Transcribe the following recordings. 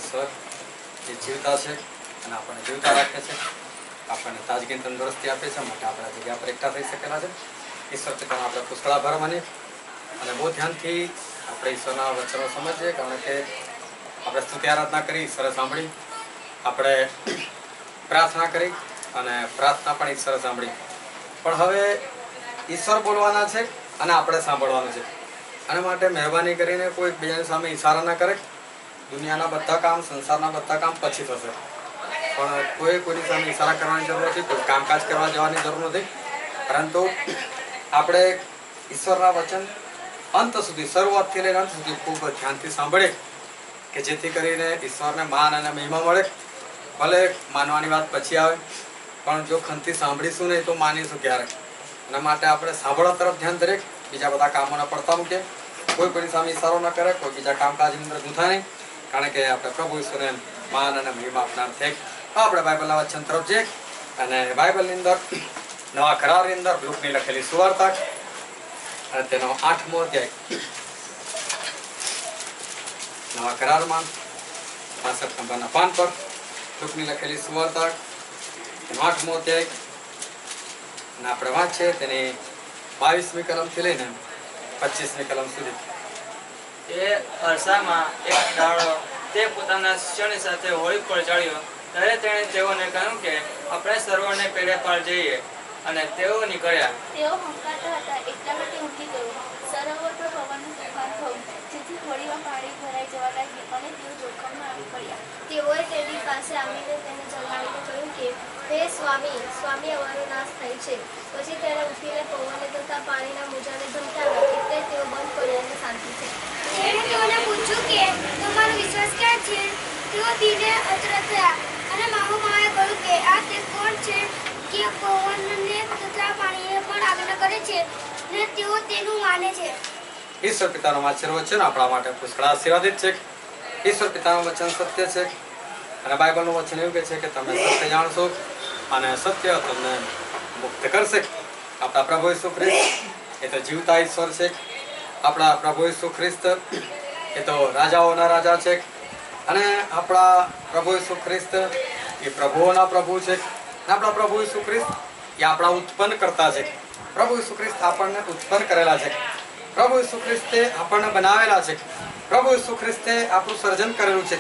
ઈશ્વર જે જીવતા છે અને આપણને જીવતા રાખે છે, આપણને તાજગી તંદુરસ્તી આપે છે, માટે આપણે જગ્યા પર એકઠા થઈ શકેલા છે. ઈશ્વર પિતાનો આપણે પુષ્કળ આભાર માનીએ અને બહુ ધ્યાનથી આપણે ઈશ્વરના વચનો સમજીએ, કારણ કે આપણે સ્તુતિ આરાધના કરી, ઈશ્વરે સાંભળી, આપણે પ્રાર્થના કરી અને પ્રાર્થના પણ ઈશ્વરે સાંભળી. પણ હવે ઈશ્વર બોલવાના છે અને આપણે સાંભળવાનું છે. આના માટે મહેરબાની કરીને કોઈ બીજાની સામે ઈશારા ના કરે. દુનિયાના બધા કામ, સંસારના બધા કામ પછી થશે, પણ કોઈની સામે ઈશારા કરવાની જરૂર નથી, કોઈ કામકાજ કરવા જવાની જરૂર નથી. પરંતુ આપણે ઈશ્વરના વચન અંત સુધી, શરૂઆતથી લઈને અંત સુધી ખૂબ ધ્યાનથી સાંભળીએ, કે જેથી કરીને ઈશ્વરને માન અને મહિમા મળે. ભલે માનવાની વાત પછી આવે, પણ જો ખંતથી સાંભળીશું નહીં તો માનીશું ક્યારે? એના માટે આપણે સાંભળવા તરફ ધ્યાન દરેક, બીજા બધા કામોના પડતા મૂકીએ. કોઈની સામે ઈશારો ન કરે, કોઈ બીજા કામકાજની અંદર ગૂંથાય નહીં, કારણ કે આપણે પ્રભુ ઈશ્વરને માન અને મહિમા આપનાર છે. આપણે બાઇબલના વચન તરફ જઈએ અને બાઇબલની અંદર નવા કરારની અંદર લૂકની લખેલી સુવાર્તા અને તેનો 8મો અધ્યાય. નવા કરારમાં 65 નંબરના પાન પર લૂકની લખેલી સુવાર્તા તેનો 8મો અધ્યાય અને આપણે વાંચીએ તેની 22મી કલમથી લઈને 25મી કલમ સુધી. એ અરસામાં એક દાડો તે પોતાના શિષ્યોની સાથે હોળી પર ચડ્યો. ત્યારે તેણે તેઓને કહ્યું કે આપણે સરોવરને પેલે પાર જઈએ, અને તેઓ નીકળ્યા. તેઓ હંકારતા હતા એટલામાં તે ઊંઘી ગયો. સરોવર પર પવનનું તોફાન થયું, જેથી હોડીમાં પાણી ભરાઈ જવા લાગ્યું અને તેઓ જોખમમાં આવી પડ્યા. તેઓએ તેની પાસે આવીને તેને જગાડીને કહ્યું કે, હે સ્વામી, સ્વામી, અમારો નાશ થાય છે. પછી તેણે ઉઠીને પવનને તથા પાણીના મોજાને ધમકાવ્યા, એટલે તેઓ બંધ પડ્યા અને શાંતિ થઈ. તેણે તેઓને પૂછ્યું કે તમારો વિશ્વાસ ક્યાં છે? તેઓ ધીરે અચરજ થયા અને માહોમાએ કહ્યું કે આ તે કોણ છે કે પવનને તથા પાણીને પણ આજ્ઞા કરે છે ને તેઓ તેનું માને છે. ઈશ્વર પિતાનું વાંચેલું વચન આપણા માટે પુષ્કળ આશીર્વાદિત છે. ઈશ્વર પિતાનું વચન સત્ય છે અને બાઇબલનું વચન એવું કહે છે કે તમે સત્ય જાણશો અને સત્ય તમને મુક્ત કરશે. આપણા પ્રભુ ઈસુ ખ્રિસ્ત એ તો જીવતા ઈશ્વર છે. આપણા પ્રભુ ઈસુ ખ્રિસ્ત એ તો રાજાઓના રાજા છે અને આપણા પ્રભુ ઈસુ ખ્રિસ્ત એ પ્રભુઓના પ્રભુ છે. આપણા પ્રભુ ઈસુ ખ્રિસ્ત એ આપણા ઉત્પન્ન કરતા છે. પ્રભુ ઈસુ ખ્રિસ્ત આપણને ઉત્પન્ન કરેલા છે. પ્રભુ ઈસુ ખ્રિસ્તે આપણને બનાવેલા છે. પ્રભુ ઈસુ ખ્રિસ્તે આપણું સર્જન કરેલું છે.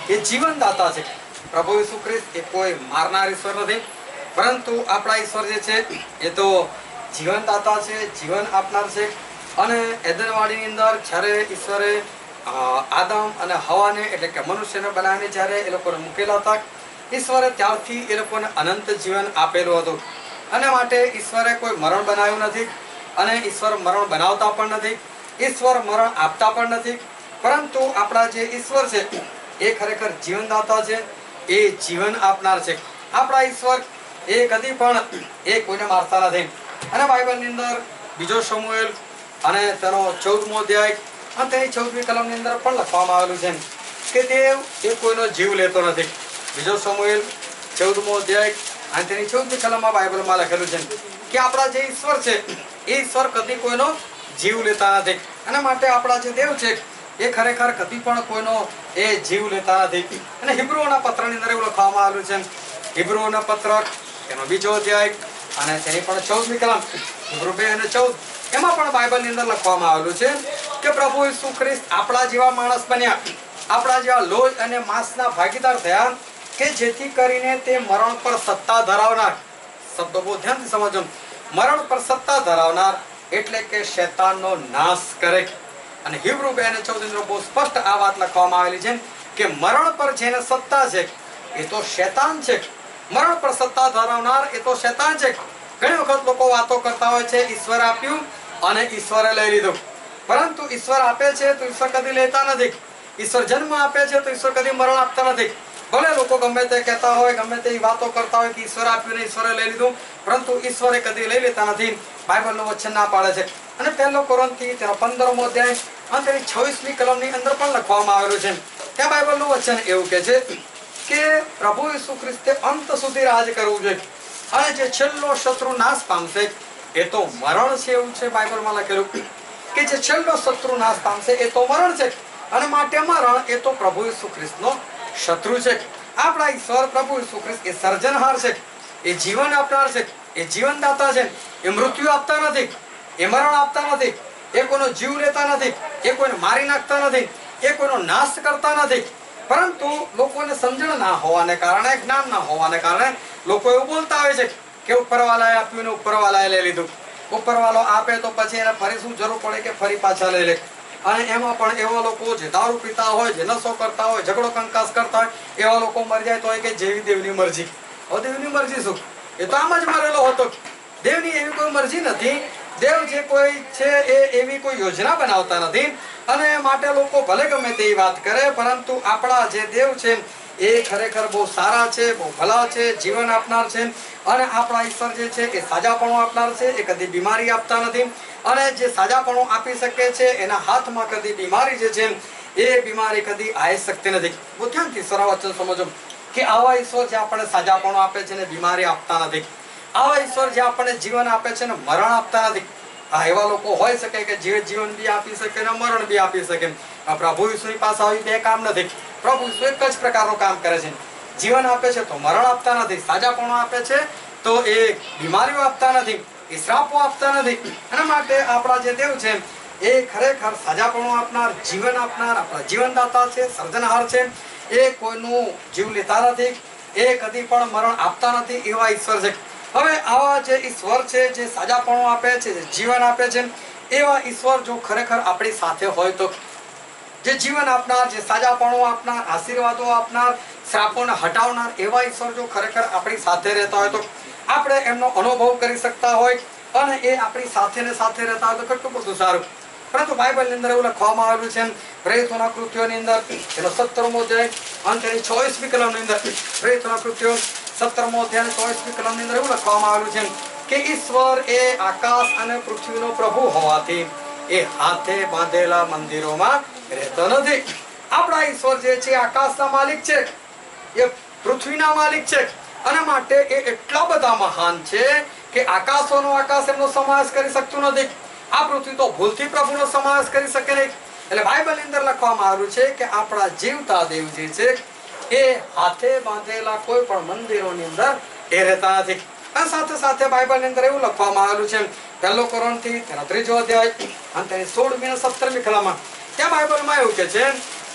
એ જીવનદાતા છે. પ્રભુ ઈસુ ખ્રિસ્ત એ કોઈ મારનાર ઈશ્વર નથી, પરંતુ આપણા ઈશ્વર જે છે એ તો જીવનદાતા છે, જીવન આપનાર છે. અને એદનવાડીની અંદર જ્યારે ઈશ્વરે આદમ અને હવાને એટલે કે મનુષ્યને બનાવીને જ્યારે એ લોકોને મૂકેલા હતા, ઈશ્વરે ત્યારથી એ લોકોને અનંત જીવન આપેલું હતું. અને માટે ઈશ્વરે કોઈ મરણ બનાવ્યું નથી અને ઈશ્વર મરણ બનાવતા પણ નથી, ઈશ્વર મરણ આપતા પણ નથી. પરંતુ આપણા જે ઈશ્વર છે એ ખરેખર જીવનદાતા છે, એ જીવન આપનાર છે. આપણા ઈશ્વર એ કદી પણ એ કોઈને મારતા નથી. અને બાઇબલની અંદર બીજો શમુએલ અને તેનો 14મો અધ્યાય અને તેની 14મી કલમની અંદર પણ લખવામાં આવેલું છે કે દેવ એ કોઈનો જીવ લેતો નથી. બીજો શમુએલ 14મો અધ્યાય અને તેની 14મી કલમમાં બાઇબલમાં લખેલું છે કે આપણા જે ઈશ્વર છે એ ઈશ્વર કદી કોઈનો જીવ લેતા નથી. અને માટે આપણા જે દેવ છે એ ખરેખર કદી પણ કોઈનો એ જીવ લેતા નથી. અને હિબ્રુઓના પત્રની અંદર એવું લખવામાં આવેલું છે, હિબ્રુઓના પત્ર એનો બીજો અધ્યાય અને તેની પણ 14મી કલમ, હિબ્રુ 2 અને 14, એમાં પણ બાઇબલની અંદર લખવામાં આવેલું છે કે પ્રભુ ઈસુ ખ્રિસ્ત આપણા જેવા માણસ બન્યા, આપણા જેવા લોહી અને માંસના ભાગીદાર થયા, કે જેથી કરીને તે મરણ પર સત્તા ધરાવનાર, શબ્દો બહુ ધ્યાનથી સમજો, મરણ પર સત્તા ધરાવનાર એટલે કે શૈતાનનો નાશ કરે. અને હિબ્રુ 2 અને 14 અંદર બહુ સ્પષ્ટ આ વાત લખવામાં આવેલી છે કે મરણ પર જેને સત્તા છે એ તો શૈતાન છે. મરણ પર સત્તા ધરાવનાર એ તો શૈતાન છે. ઘણી વખત લોકો વાતો કરતા હોય છે ઈશ્વર આપ્યું અને ઈશ્વરે લઈ લીધું, પરંતુ ઈશ્વર આપે છે તો ઈશ્વર કદી લેતા નથી. ઈશ્વર જન્મ આપે છે તો ઈશ્વર કદી મરણ આપતા નથી. ભલે લોકો ગમે તે કહેતા હોય, ગમે તે વાતો કરતા હોય કે ઈશ્વર આપ્યું ને ઈશ્વરે લઈ લીધું, પરંતુ ઈશ્વરે કદી લઈ લેતા નથી. બાઇબલનું વચન ના પાડે છે. અને 1 કોરિન્થી તેનો 15મો અધ્યાય અને તેની 26મી કલમની અંદર પણ લખવામાં આવેલું છે. ત્યાં બાઇબલનું વચન એવું કહે છે કે પ્રભુ ઈસુ ખ્રિસ્તે અંત સુધી રાજ કરવું જોઈએ અને જે છેલ્લો શત્રુ નાશ પામશે એ તો મરણ છે. એવું છે બાઇબલમાં લખેલું કે જે છેલ્લો શત્રુ નાશ પામશે એ તો મરણ છે. અને માટે મરણ એ તો પ્રભુ ઈસુ ખ્રિસ્તનો શત્રુ છે. આપણા ઈશ્વર પ્રભુ ઈસુ ખ્રિસ્ત એ સર્જનહાર છે, એ જીવન આપનાર છે, એ જીવનદાતા છે. એ મૃત્યુ આપતા નથી, એ મરણ આપતા નથી, એ કોઈનો જીવ લેતા નથી, એ કોઈને મારી નાખતા નથી, એ કોઈનો નાશ કરતા નથી. પરંતુ લોકોને સમજણ ના હોવાને કારણે, જ્ઞાન ના હોવાને કારણે લોકો એવું બોલતા હોય છે કે ઉપરવાલાએ આપ્યું ને ઉપરવાલાએ લઈ લીધું. ઉપરવાલો આપે તો પછી એને ફરી શું જરૂર પડે કે ફરી પાછા લઈ લે. અને એમાં પણ એવા લોકો જે દારૂ પીતા હોય, જે નશો કરતા હોય, ઝઘડો કંકાસ કરતા હોય, એવા લોકો મરી જાય તો કે જેવી દેવની મરજી. હવે દેવની મરજી શું? એ તો આમ જ મરેલો હતો. દેવની એવી કોઈ મરજી નથી. દેવ જે કોઈ છે એ એવી કોઈ યોજના બનાવતા નથી. અને માટે લોકો ભલે ગમે તેવી વાત કરે, પરંતુ આપણા જે દેવ છે એ ખરેખર બહુ સારા છે, બહુ ભલા છે, જીવન આપનાર છે. અને આપણા ઈશ્વર જે છે એ સાજાપણું આપનાર છે, એ કદી બીમારી આપતા નથી. અને જે સાજાપણું આપી શકે છે એના હાથમાં કદી બીમારી જે છે એ બીમારી કદી આવી શકતી નથી. બહુ ધ્યાનથી સરળ વચન સમજો કે આવા ઈશ્વર જે આપણને સાજાપણું આપે છે ને બીમારી આપતા નથી. આવા ઈશ્વર જે આપણને જીવન આપે છે ને મરણ આપતા નથી. હા, એવા લોકો હોઈ શકે કે જે જીવન બી આપી શકે ને મરણ બી આપી શકે. પ્રભુ ઈસુની પાસે આવી બે કામ નથી. પ્રભુ ઈસુ એક જ પ્રકારનું કામ કરે છે. જીવન આપે છે તો મરણ આપતા નથી, સાજાપણું આપે છે તો એ બીમારીઓ આપતા નથી, એ શ્રાપો આપતા નથી. એના માટે આપણા જે દેવ છે એ ખરેખર સાજાપણું આપનાર, જીવન આપનાર, આપણા જીવનદાતા છે, સર્જનહાર છે. એ કોઈનું જીવ લેતા નથી, એ કદી પણ મરણ આપતા નથી. એવા ઈશ્વર છે. હવે આવા જે ઈશ્વર છે, જે સાજાપણું આપે છે, જે જીવન આપે છે, એવા ઈશ્વર જો ખરેખર આપણી સાથે હોય તો, જે જીવન આપનાર, જે સાજાપણું આપનાર, આશીર્વાદો આપનાર, શ્રાપોને હટાવનાર એવા ઈશ્વર જો ખરેખર આપણી સાથે રહેતા હોય તો આપણે એમનો અનુભવ કરી શકતા હોય અને એ આપણી સાથે ને સાથે રહેતા હોય તો કેટલું બધું સારું. પરંતુ બાઇબલની અંદર એવું લખવામાં આવેલું છે પ્રેરિતોના કૃત્યોની અંદર એનો 17મો અધ્યાય અને તેની 24મી કલમની અંદર, પ્રેરિતોના કૃત્યો 17મો અધ્યાય અને 24મી કલમની અંદર એવું લખવામાં આવેલું છે કે ઈશ્વર એ આકાશ અને પૃથ્વીનો પ્રભુ હોવાથી એ હાથે બાંધેલા મંદિરોમાં રહેતો નથી. આપણા ઈશ્વર જે છે આકાશના માલિક છે, એ પૃથ્વીના માલિક છે. અને માટે એ એટલા બધા મહાન છે કે આકાશોનો આકાશ એમનો સમાવેશ કરી શકતું નથી. આ પૃથ્વી તો ભૂલથી પ્રભુનો સમાવેશ કરી શકે નહીં. એટલે બાઇબલની અંદર લખવામાં આવ્યું છે કે આપણા જીવતા દેવ જે છે એ હાથે બાંધેલા કોઈ પણ મંદિરોની અંદર એ રહેતા નથી. અને સાથે સાથે બાઇબલની અંદર એવું લખવામાં આવેલું છે પહેલો કોરિન્થી તેનો 3જો અધ્યાય અને તેની 16મી અને 17મી કલમમાં, ત્યાં બાઇબલમાં એવું કે છે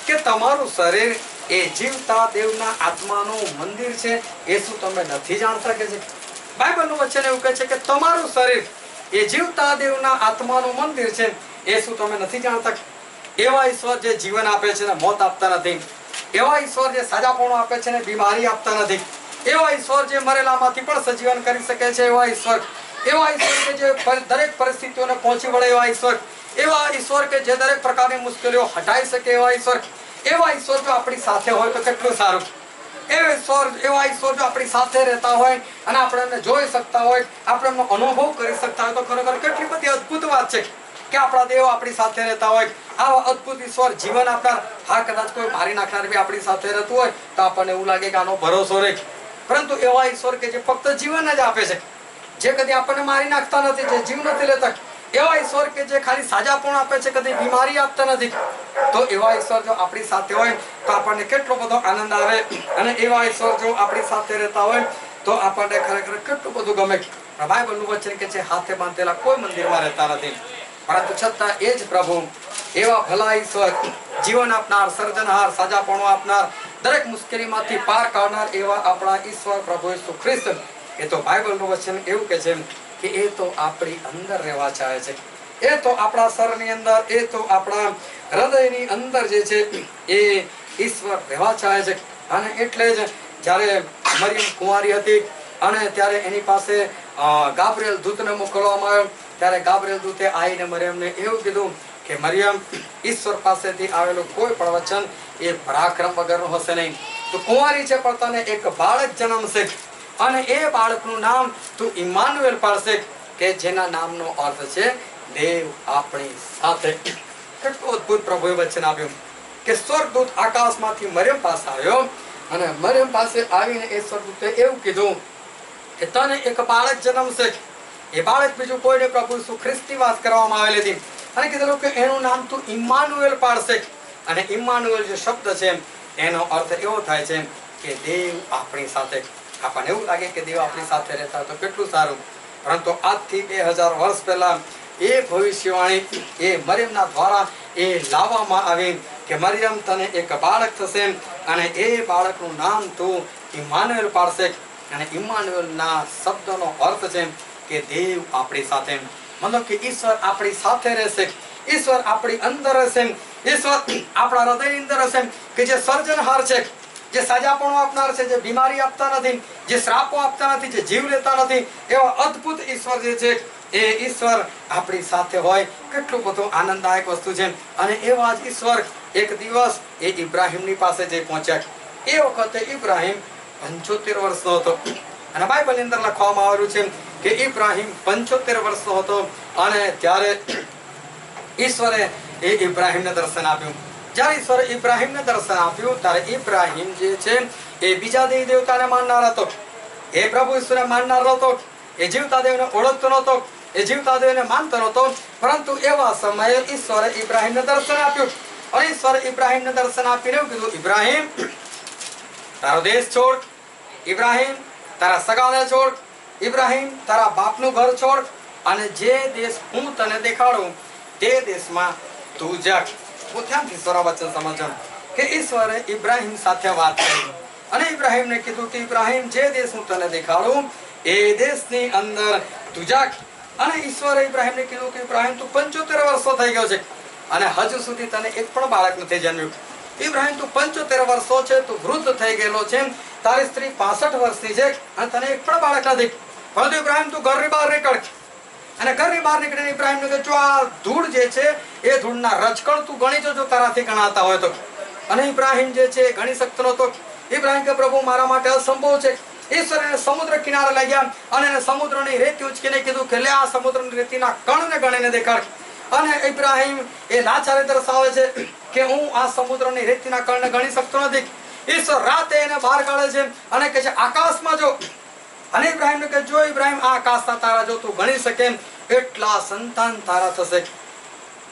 કે તમારું શરીર એ જીવતા દેવના આત્માનું મંદિર છે. એ શું તમે નથી જાણતા કે છે? બાઇબલનું વચન એવું કહે છે કે તમારું શરીર એ જીવતા દેવના આત્માનું મંદિર છે. એ શું તમે નથી જાણતા? એવા ઈશ્વર જે જીવન આપે છે ને મોત આપતા નથી, એવા ઈશ્વર જે સાજાપણું આપે છે ને બીમારી આપતા નથી, એવા ઈશ્વર જે મરેલામાંથી પણ સજીવન કરી શકે છે, એવા ઈશ્વર કે જે દરેક પરિસ્થિતિઓને પહોંચી વળે એવા ઈશ્વર કે જે દરેક પ્રકારની મુશ્કેલીઓ હટાઈ શકે એવા ઈશ્વર જો આપણી સાથે હોય તો કેટલું સારું. એવા ઈશ્વર જો આપણી સાથે રહેતા હોય અને આપણે એમને જોઈ શકતા હોય, આપણે એમનો અનુભવ કરી શકતા હોય તો ખરેખર કેટલી બધી અદ્ભુત વાત છે કે આપણા દેવ આપણી સાથે રહેતા હોય. આવા અદ્ભુત ઈશ્વર જીવન આપનાર, હા કદાચ કોઈ મારી નાખનાર બી આપણી સાથે રહેતું હોય તો આપણને એવું લાગે કે આનો ભરોસો રહે. પરંતુ એવા ઈશ્વર કે જે ફક્ત જીવન જ આપે છે, જે કદી આપણને મારી નાખતા નથી, જે જીવ નથી લેતા, એવા ઈશ્વર કે જે ખાલી સાજાપણું આપે છે, કદી બીમારી આપતા નથી, તો એવા ઈશ્વર જો આપણી સાથે હોય તો આપણને કેટલો બધો આનંદ આવે. અને એવા ઈશ્વર જો આપણી સાથે રહેતા હોય તો આપણને ખરેખર કેટલું બધું ગમે. બાઇબલનું વચન કે છે હાથે બાંધેલા કોઈ મંદિરમાં રહેતા નથી, પરંતુ છતાં એ જ પ્રભુ એવા ભલા ઈશ્વર, જીવન આપનાર, સર્જનહાર, સાજાપણું આપનાર, દરેક મુશ્કેલીમાંથી પાર કાઢનાર એવા આપણા ઈશ્વર પ્રભુ ઈસુ ખ્રિસ્ત, એ તો બાઇબલનું વચન એવું કે છે કે એ તો આપણી અંદર રહેવા ચાહે છે. એ તો આપણા શરીરની અંદર, એ તો આપણા હૃદયની અંદર જે છે એ ઈશ્વર રહેવા ચાહે છે. અને એટલે જ જ્યારે મરિયમ કુંવારી હતી અને ત્યારે એની પાસે ગાબ્રિએલ દૂતને મોકલવામાં આવ્યો, ત્યારે ગાબ્રિએલ દૂતે આવીને મરિયમને એવું કીધું કે મરિયમ, ઈશ્વર પાસેથી આવેલું કોઈ પણ વચન એ પરાક્રમ વગરનું હશે નહીં. તો કુંવારી છે પણ તને એક બાળક જન્મશે અને એ બાળકનું નામ તું ઇમ્માનુએલ પાડશે, કે જેના નામનો અર્થ છે દેવ આપણી સાથે. કેટલું અદ્ભુત પ્રભુએ વચન આપ્યું કે સ્વર્ગદૂત આકાશમાંથી મરિયમ પાસે આવ્યો અને મરિયમ પાસે આવીને એ સ્વર્ગદૂતે એવું કીધું કે તને એક બાળક જન્મશે. એ બાળક બીજું કોઈને પ્રભુ ઈસુ ખ્રિસ્તની વાત કરવામાં આવેલી હતી અને કીધેલું કે એનું નામ તું ઇમ્માનુએલ પાડશે. અને ઇમ્માનુએલ જે શબ્દ છે એનો અર્થ એવો થાય છે કે દેવ આપણી સાથે. આપણને એવું લાગે કે દેવ આપણી સાથે રહેતા હોય તો કેટલું સારું, પરંતુ આજથી 2000 વર્ષ પહેલા એ ભવિષ્યવાણી એ મરિયમના દ્વારા એ લાવવામાં આવી કે મરિયમ તને એક બાળક થશે અને એ બાળકનું નામ તું ઇમાનુએલ પાડશે. અને ઇમાનુએલના શબ્દનો અર્થ છે કે દેવ આપણી સાથે, મતલબ કે ઈશ્વર આપણી સાથે રહેશે, ઈશ્વર આપણી અંદર રહેશે, ઈશ્વર આપણા હૃદયની અંદર રહેશે, કે જે સર્જનહાર છે, જે સાજાપણું આપનાર છે, જે બીમારી આપતા નથી, જે શ્રાપો આપતા નથી, જે જીવ લેતા નથી, એવા અદ્ભુત ઈશ્વર જે છે એ ઈશ્વર આપણી સાથે હોય. કેટલું બધું આનંદદાયક વસ્તુ છે. અને એવા જ ઈશ્વર એક દિવસ એ ઇબ્રાહીમની પાસે જઈ પહોંચ્યા. એ વખતે ઇબ્રાહીમ 75 વર્ષનો હતો. અને બાઇબલની અંદર લખવામાં આવ્યું છે કે ઇબ્રાહીમ 75 વર્ષનો હતો અને ત્યારે ઈશ્વરે એ ઇબ્રાહીમને દર્શન આપ્યું. જ્યારે ઈશ્વરે ઇબ્રાહીમને દર્શન આપ્યું ત્યારે ઇબ્રાહીમ જે છે એ બીજા દેવી દેવતાને માનનાર હતો, એ પ્રભુ ઈશ્વરને માનનાર હતો, એ જીવતા દેવને ઓળખતો નહોતો, એ જીવતા દેવને માનતો નહોતો. પરંતુ એવા સમયે ઈશ્વરે ઇબ્રાહીમને દર્શન આપ્યું અને ઈશ્વરે ઇબ્રાહીમને દર્શન આપીને એવું કીધું, ઇબ્રાહીમ તારો દેશ છોડ, ઇબ્રાહીમ તારા સગાને છોડ, ઇબ્રાહીમ તારા બાપનું ઘર છોડ અને જે દેશ હું તને દેખાડું તે દેશમાં તું જા. હું ધ્યાનથી ઈશ્વરના વચન સમજજો કે ઈશ્વરે ઇબ્રાહીમ સાથે વાત કરી અને ઇબ્રાહીમને કીધું કે ઇબ્રાહીમ જે દેશ હું તને દેખાડું એ દેશની અંદર તું જા. અને ઈશ્વરે ઇબ્રાહીમને કીધું કે ઇબ્રાહીમ તું 75 વર્ષનો થઈ ગયો છે અને હજુ સુધી તને એક પણ બાળક નથી જન્મ્યું. ઇબ્રાહીમ તું 75 વર્ષો છે, તું વૃદ્ધ થઈ ગયેલો છે, તારી સ્ત્રી 65 વર્ષની છે અને તને એક પણ બાળક નથી. પરંતુ ઇબ્રાહીમ તું ઘરની બહાર નીકળ. અને ઘરની બહાર નીકળીને ઇબ્રાહીમને કહે, જો આ ધૂળ જે છે એ ધૂળના રજકણ તું ગણી જો તારાથી ગણાતા હોય તો. અને ઇબ્રાહીમ જે છે એ ગણી શકતો નહોતો. ઇબ્રાહીમ કે પ્રભુ મારા માટે અસંભવ છે. ઈશ્વર એને સમુદ્ર કિનારે લઈ ગયા અને એને સમુદ્રની રેતી ઉચકીને કીધું કે લે આ સમુદ્રની રેતીના કણને ગણીને દેખાડ. અને ઇબ્રાહીમ એ લાચારી દર્શાવે છે કે હું આ સમુદ્રની રેતીના કણને ગણી શકતો નથી. ઈશ્વર રાતે એને બહાર કાઢે છે અને કહે છે આકાશમાં જો. અને ઇબ્રાહીમને કહે, જો ઇબ્રાહીમ આ આકાશના તારા જો તું ગણી શકે એટલા સંતાન તારા થશે.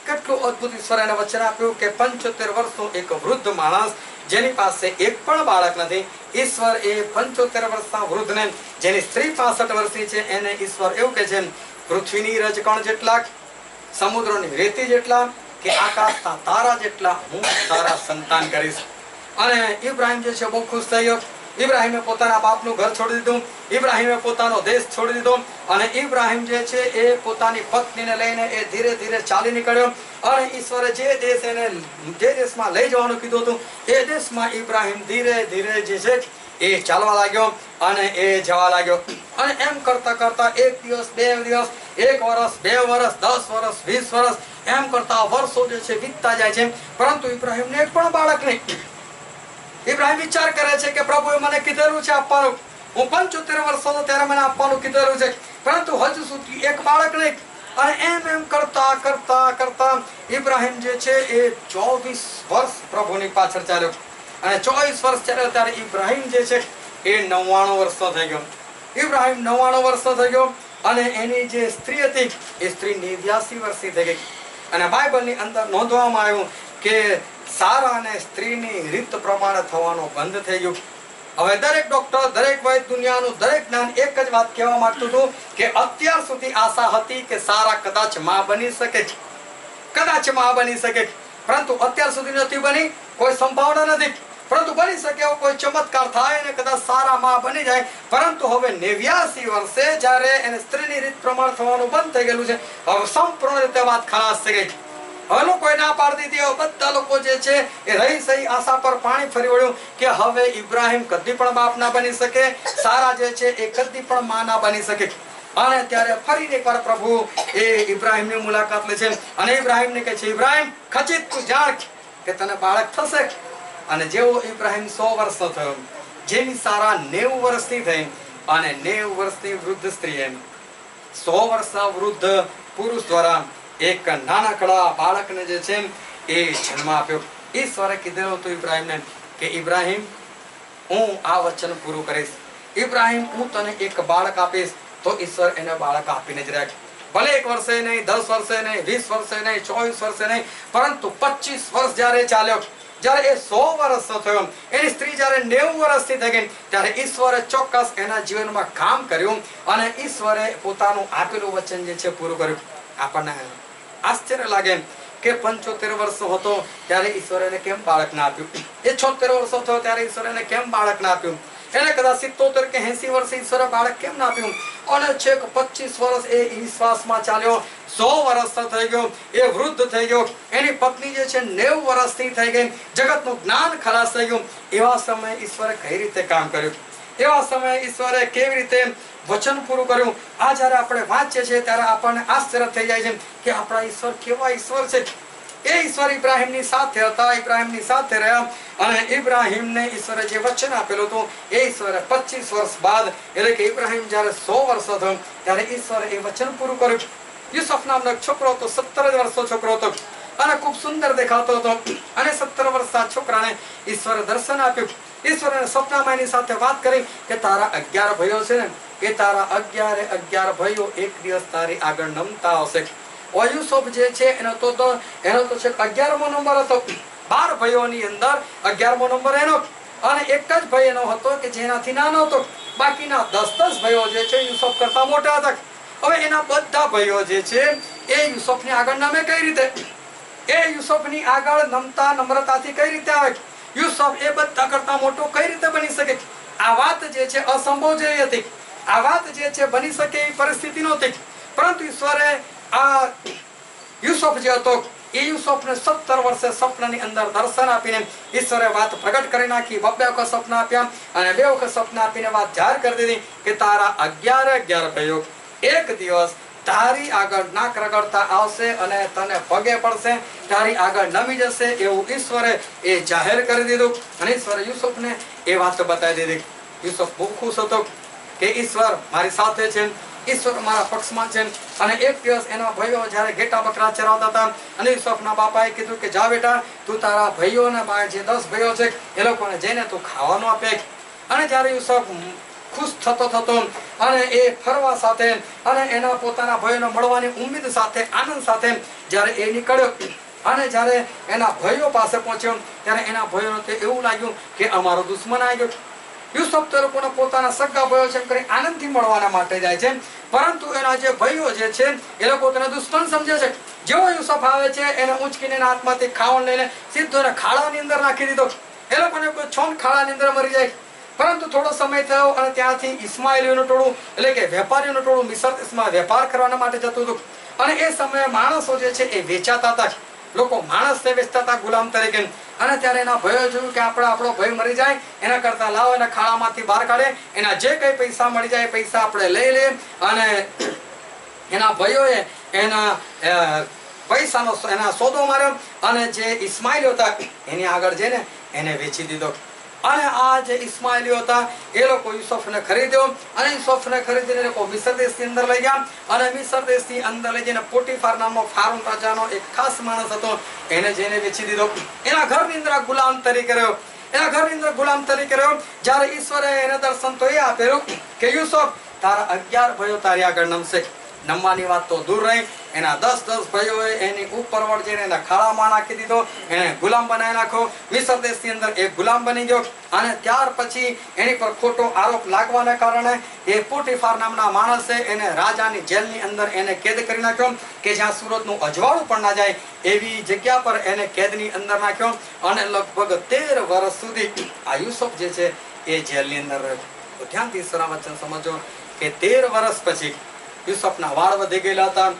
કેટલું અદ્ભુત ઈશ્વર એને વચન આપ્યું કે 75 વર્ષનો એક વૃદ્ધ માણસ જેની પાસે એક પણ બાળક નથી, ઈશ્વર એ 75 વર્ષના વૃદ્ધને જેની સ્ત્રી 65 વર્ષની છે એને ઈશ્વર એવું કહે છે પૃથ્વીની રજકણ જેટલા, સમુદ્રની રેતી જેટલા કે આકાશના તારા જેટલા હું તારા સંતાન કરીશ. અને ઇબ્રાહીમ જે છે બહુ ખુશ થઈ ગયો. ઇબ્રાહીમે પોતાના બાપનું ઘર છોડી દીધું, ઇબ્રાહીમે પોતાનો દેશ છોડી દીધો અને ઇબ્રાહીમ જે છે એ પોતાની પત્નીને લઈને એ ધીરે ધીરે ચાલી નીકળ્યો. અને ઈશ્વરે જે દેશમાં લઈ જવાનું કીધું હતું એ દેશમાં ઇબ્રાહીમ ધીરે ધીરે જે છે એ ચાલવા લાગ્યો અને એ જવા લાગ્યો. અને એમ કરતા કરતા એક દિવસ, 2 દિવસ, 1 વર્ષ, 2 વર્ષ, 10 વર્ષ, 20 વર્ષ એમ કરતા વર્ષો જે છે વીતતા જાય છે. પરંતુ ઇબ્રાહીમને એક પણ બાળક નહીં. ઇબ્રાહીમ વિચાર કરે છે કે પ્રભુએ મને કીધેલું છે આપવાનું, હું 75 વર્ષનો ત્યારે મને આપવાનું કીધેલું છે, પરંતુ હજુ સુધી એક બાળક નહીં. અને એમ કરતા કરતા કરતા ઇબ્રાહીમ જે છે એ 24 વર્ષ પ્રભુની પાછળ ચાલ્યો. અને 24 વર્ષ ચાલ્યો ત્યારે ઇબ્રાહીમ જે છે એ 99 વર્ષનો થઈ ગયો. ઇબ્રાહીમ 99 વર્ષનો થઈ ગયો અને એની જે સ્ત્રી હતી એ સ્ત્રી 89 વર્ષની થઈ ગઈ. અને બાઇબલની અંદર નોંધવામાં આવ્યું કે સારા અને સ્ત્રીની રીત પ્રમાણે થવાનું બંધ થઈ ગયું. હવે દરેક ડોક્ટર, દરેક વૈદ, દુનિયાનું દરેક જ્ઞાન એક જ વાત કહેવા માંગતું હતું કે અત્યાર સુધી આશા હતી કે સારા કદાચ માં બની શકે, કદાચ માં બની શકે, પરંતુ અત્યાર સુધી નથી બની, કોઈ સંભાવના નથી. પરંતુ બની શકે એવો કોઈ ચમત્કાર થાય અને કદાચ સારા માં બની જાય. પરંતુ હવે 89 વર્ષે જ્યારે એને સ્ત્રીની રીત પ્રમાણે થવાનું બંધ થઈ ગયેલું છે, હવે સંપૂર્ણ રીતે વાત ખલાસ થઈ ગઈ. હવે લોકોએ ના પાડી દીધી. બધા લોકો જે છે એ રહી સહી આશા પર પાણી ફરી વળ્યું કે હવે ઇબ્રાહીમ કદી પણ બાપ ના બની શકે, સારા જે છે એ કદી પણ માં ના બની શકે. અને ત્યારે ફરી એકવાર પ્રભુ એ ઇબ્રાહીમની મુલાકાત લે છે અને ઇબ્રાહીમને કહે છે, ઇબ્રાહીમ ખચિત તું જાણ કે તને બાળક થશે. અને જેવો ઇબ્રાહીમ 100 વર્ષનો થયો, જેની સારા 90 વર્ષની થઈ અને 90 વર્ષની વૃદ્ધ સ્ત્રીએ 100 વર્ષના વૃદ્ધ પુરુષ દ્વારા એક નાનકડા બાળકને જે છે એ જન્મ આપ્યો. ઈશ્વરે કીધેલું હતું ઇબ્રાહીમને કે ઇબ્રાહીમ હું આ વચન પૂરું કરીશ, ઇબ્રાહીમ હું તને એક બાળક આપીશ. તો ઈશ્વર એને બાળક આપીને જ રાખે. ભલે 1 વર્ષે નહીં, 10 વર્ષે નહીં, 20 વર્ષે નહીં, 24 વર્ષે નહીં, પરંતુ 25 વર્ષ જ્યારે ચાલ્યો જ્યારે એ 100 વર્ષનો થયો, એની સ્ત્રી જ્યારે 90 વર્ષની થઈ ગઈ, ત્યારે ઈશ્વરે ચોક્કસ એના જીવનમાં કામ કર્યું અને ઈશ્વરે પોતાનું આપેલું વચન જે છે પૂરું કર્યું. આપણને આશ્ચર્ય લાગે કે 75 વર્ષનો હતો ત્યારે ઈશ્વરે એને કેમ બાળક ના આપ્યું, એ 76 વર્ષનો થયો ત્યારે ઈશ્વરે એને કેમ બાળક ના આપ્યું, એને કદાચ 70 કે 80 વર્ષે ઈશ્વરે બાળક કેમ ના આપ્યું, અને છેક 25 વર્ષ એ વિશ્વાસમાં ચાલ્યો, 100 વર્ષનો થઈ ગયો, એ વૃદ્ધ થઈ ગયો, એની પત્ની જે છે 90 વર્ષની થઈ ગઈ, જગતનું જ્ઞાન ખલાસ થઈ ગયું. એવા સમયે ઈશ્વરે કઈ રીતે કામ કર્યું, એવા સમયે ઈશ્વરે કેવી રીતે વચન પૂરું કર્યું. આ જ્યારે આપણે વાંચીએ છીએ ત્યારે આપણને આશ્ચર્ય થઈ જાય છે કે આપણા ઈશ્વર કેવા ઈશ્વર છે. એ ઈશ્વર ઇબ્રાહીમની સાથે હતા, ઇબ્રાહીમની સાથે રહ્યા, અને ઇબ્રાહીમને ઈશ્વરે જે વચન આપેલું હતું એ ઈશ્વરે 25 વર્ષ બાદ, એટલે કે ઇબ્રાહીમ જ્યારે 100 વર્ષનો થયો ત્યારે ઈશ્વરે એ વચન પૂરું કર્યું. યુસુફ નામનો એક છોકરો હતો, 17 વર્ષનો છોકરો હતો અને ખૂબ સુંદર દેખાતો હતો, અને 17 વર્ષના છોકરાને ઈશ્વરે દર્શન આપ્યું. ઈશ્વરે સપનામાં એની સાથે વાત કરી કે તારા 11 ભાઈઓ છે ને, એ તારા 11 ભાઈઓ એક દિવસ તારી આગળ નમતા આવશે. યુસુફ જે છે એનો તો છે 11મો નંબર હતો. 12 ભાઈઓની અંદર 11મો નંબર એનો, અને એક જ ભાઈ એનો હતો કે જેનાથી નાનો હતો. બાકીના 10 ભાઈઓ જે છે યુસુફ કરતા મોટા હતા. હવે એના બધા ભાઈઓ જે છે એ યુસુફની આગળ નમે કઈ રીતે, એ યુસુફની આગળ નમતા નમ્રતાથી કઈ રીતે આવે, યુસુફ એ બધા કરતા મોટો કઈ રીતે બની શકે. આ વાત જે છે અસંભવ જેવી હતી, આ વાત જે છે બની શકે એવી પરિસ્થિતિ નહોતી. પરંતુ ઈશ્વરે આ યુસુફ જે હતો એ યુસુફને 17 વર્ષે સપનાની અંદર દર્શન આપીને ઈશ્વરે વાત પ્રગટ કરી નાખી. 2 વખત સપના આપ્યા અને 2 વખત સપના આપીને વાત જાહેર કરી દીધી કે તારા 11 ભાઈઓ એક દિવસ તારી આગળ નાક રગડતા આવશે અને તને પગે પડશે, તારી આગળ નમી જશે, એવું ઈશ્વરે એ જાહેર કરી દીધું. અને ઈશ્વરે યુસુફને એ વાત બતાવી દીધી. યુસુફ બહુ ખુશ હતો કે ઈશ્વર મારી સાથે છે, ઈશ્વર મારા પક્ષમાં છે. અને એક દિવસ એના ભાઈઓ જ્યારે ઘેટા બકરા ચરાવતા હતા અને યુસુફના બાપાએ કીધું કે જા બેટા, તું તારા ભાઈઓને જે 10 ભાઈઓ છે એ લોકોને જઈને તું ખાવાનું આપે. અને જ્યારે યુસુફ ખુશ થતો અને એ ફરવા સાથે અને એના પોતાના ભાઈઓને મળવાની ઉમ્મીદ સાથે, આનંદ સાથે જ્યારે એ નીકળ્યો અને જ્યારે એના ભાઈઓ પાસે પહોંચ્યો ત્યારે એના ભાઈઓને એવું લાગ્યું કે અમારો દુશ્મન આવી ગયો. યુસુફ તો લોકોને પોતાના સગા ભાઈઓ છે એમ કરી આનંદથી મળવાના માટે જાય છે, પરંતુ એના જે ભાઈઓ જે છે એ લોકો તેને દુશ્મન સમજે છે. જેવો યુસુફ આવે છે એને ઊંચકીને એના હાથમાંથી ખાવાનું લઈને સીધો એને ખાડાની અંદર નાખી દીધો. એ લોકોને કોઈ છોન ખાડાની અંદર મરી જાય. પરંતુ થોડો સમય થયો અને ત્યાંથી ઇસ્માઇલીઓનું ટોળું, એટલે કે વેપારીઓનું ટોળું મિસર દેશમાં વેપાર કરવા માટે જતું હતું. અને એ સમયે માણસો જે છે એ વેચાતા હતા, લોકો માણસને વેચતા હતા ગુલામ તરીકે. અને ત્યારે એના ભાઈઓ જોયું કે આપણો ભાઈ મરી જાય એના કરતા લાવો એના ખાડામાંથી બહાર કાઢે, એના જે કઈ પૈસા મળી જાય પૈસા આપણે લઈ લે. અને એના ભાઈઓએ એના પૈસાનો એના સોદો માર્યો અને જે ઇસ્માઇલીઓ હતા એની આગળ જઈને એને વેચી દીધો. અને આ જે ઇસ્માઇલીઓ હતા એ લોકો યુસુફને ખરીદ્યો અને યુસુફને ખરીદીને લોકો મિસર દેશની અંદર લઈ ગયા. અને મિસર દેશની અંદર લઈ જઈને પોટીફાર નામનો ફારૂન રાજાનો એક ખાસ માણસ હતો એને જઈને વેચી દીધો. એના ઘરની અંદર ગુલામ તરીકે રહ્યો, એના ઘરની અંદર ગુલામ તરીકે રહ્યો. જ્યારે ઈશ્વરે એને દર્શન તો એ આપેલું કે યુસુફ તારા 11 ભાઈઓ તારી આગળ નમશે. નમવાની વાત તો દૂર રહી, એના 10 ભાઈઓએ એની ઉપર વળજીને એના ખાડામાં નાખી દીધો, એને ગુલામ બનાવી નાખ્યો. મિસર દેશની અંદર એ ગુલામ બની ગયો. અને ત્યાર પછી એની પર ખોટો આરોપ લાગવાના કારણે એ પોટીફાર નામના માણસે એને રાજાની જેલની અંદર એને કેદ કરી નાખ્યો કે જ્યાં સુરતનું અજવાળું પણ ના જાય એવી જગ્યા પર એને કેદની અંદર નાખ્યો. અને લગભગ 13 વર્ષ સુધી આ યુસુફ જે છે એ જેલની અંદર રહ્યો. તો ધ્યાનથી ઈશ્વરના વચન સમજો કે 13 વર્ષ પછી યુસુફના વાળ વધી ગયેલા હતા,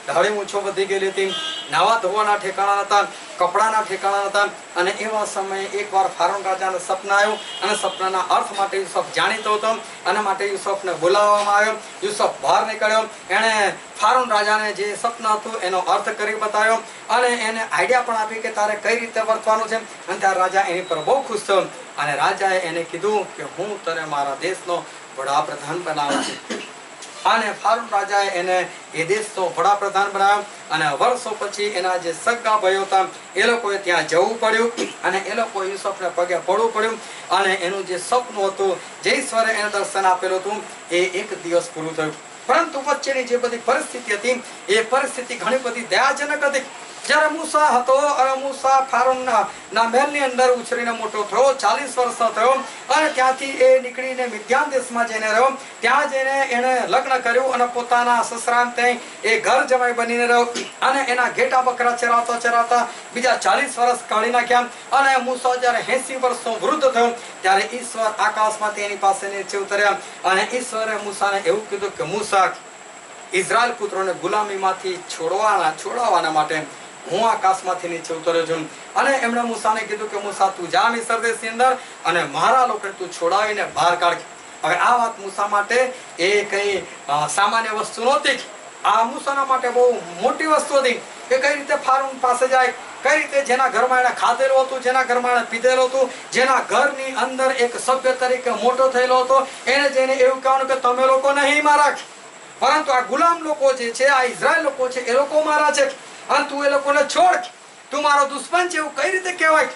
દાઢી મૂછો વધી ગયેલી હતી, નાવા ધોવાના ઠેકાણા હતા, કપડાના ઠેકાણા હતા. અને એવા સમયે એકવાર ફારૂન રાજાને સપના આવ્યું અને સપનાના અર્થ માટે યુસુફ જાણીતો હતો અને માટે યુસુફને બોલાવવામાં આવ્યો. યુસુફ બહાર નીકળ્યો, એણે ફારૂન રાજાને જે સપના હતું એનો અર્થ કરી બતાવ્યો અને એને આઈડિયા પણ આપી કે તારે કઈ રીતે વર્તવાનું છે. અને ત્યારે રાજા એની પર બહુ ખુશ થયો અને રાજાએ એને કીધું કે હું તને મારા દેશનો વડાપ્રધાન બનાવું છું. અને ફારૂન રાજાએ એને એ દેશનો વડાપ્રધાન બનાવ્યો. અને વર્ષો પછી એના જે સગા ભાઈઓ હતા એ લોકોએ ત્યાં જવું પડ્યું અને એ લોકો યુસુફને પગે પડવું પડ્યું. અને એનું જે સપનું હતું, જે ઈશ્વરે એને દર્શન આપેલું હતું, એ એક દિવસ પૂરું થયું. પરંતુ વચ્ચેની જે બધી પરિસ્થિતિ હતી એ પરિસ્થિતિ ઘણી બધી દયાજનક હતી. જ્યારે મૂસા હતો અને મૂસા ફારૂનના મહેલની અંદર ઉછરીને મોટો થયો, 40 વર્ષનો થયો અને ત્યાંથી એ નીકળીને મિદ્યાન દેશમાં જઈને રહ્યો. ત્યાં જઈને એણે લગ્ન કર્યું અને પોતાના સસરાને ત્યાં એ ઘર જમાઈ બનીને રહ્યો અને એના ઘેટા બકરા ચરાવતા ચરાવતા બીજા 40 વર્ષ કાઢી નાખ્યા. અને મૂસા જ્યારે 80 વર્ષનો વૃદ્ધ થયો ત્યારે ઈશ્વર આકાશમાંથી એની પાસે નીચે ઉતર્યા અને ઈશ્વરે મૂસાને એવું કીધું કે મૂસા, ઇઝરાયલ પુત્રોને ગુલામીમાંથી છોડાવવાના માટે હું આકાશમાંથી નીચે ઉતર્યો છું. અને એમણે મૂસાને કીધું કે મૂસા, તું જા મિસ્ર દેશની અંદર અને મારા લોકોને તું છોડાવીને બહાર કાઢ. હવે આ વાત મૂસા માટે એ કઈ સામાન્ય વસ્તુ નહોતી. આ મૂસાના માટે બહુ મોટી વસ્તુ હતી કે કઈ રીતે ફારૂન પાસે જાય, કઈ રીતે જેના ઘરમાં એને ખાધેલું હતું, જેના ઘરમાં એને પીધેલું હતું, જેના ઘરની અંદર એક સભ્ય તરીકે મોટો થયેલો હતો, એને જઈને એવું કહેવાનું કે તમે લોકો નહીં મારા, પરંતુ આ ગુલામ લોકો જે છે, આ ઇઝરાયલ લોકો છે, એ લોકો મારા છે અને તું એ લોકોને છોડ, તું મારો દુશ્મન છે. એવું કઈ રીતે કહેવાય?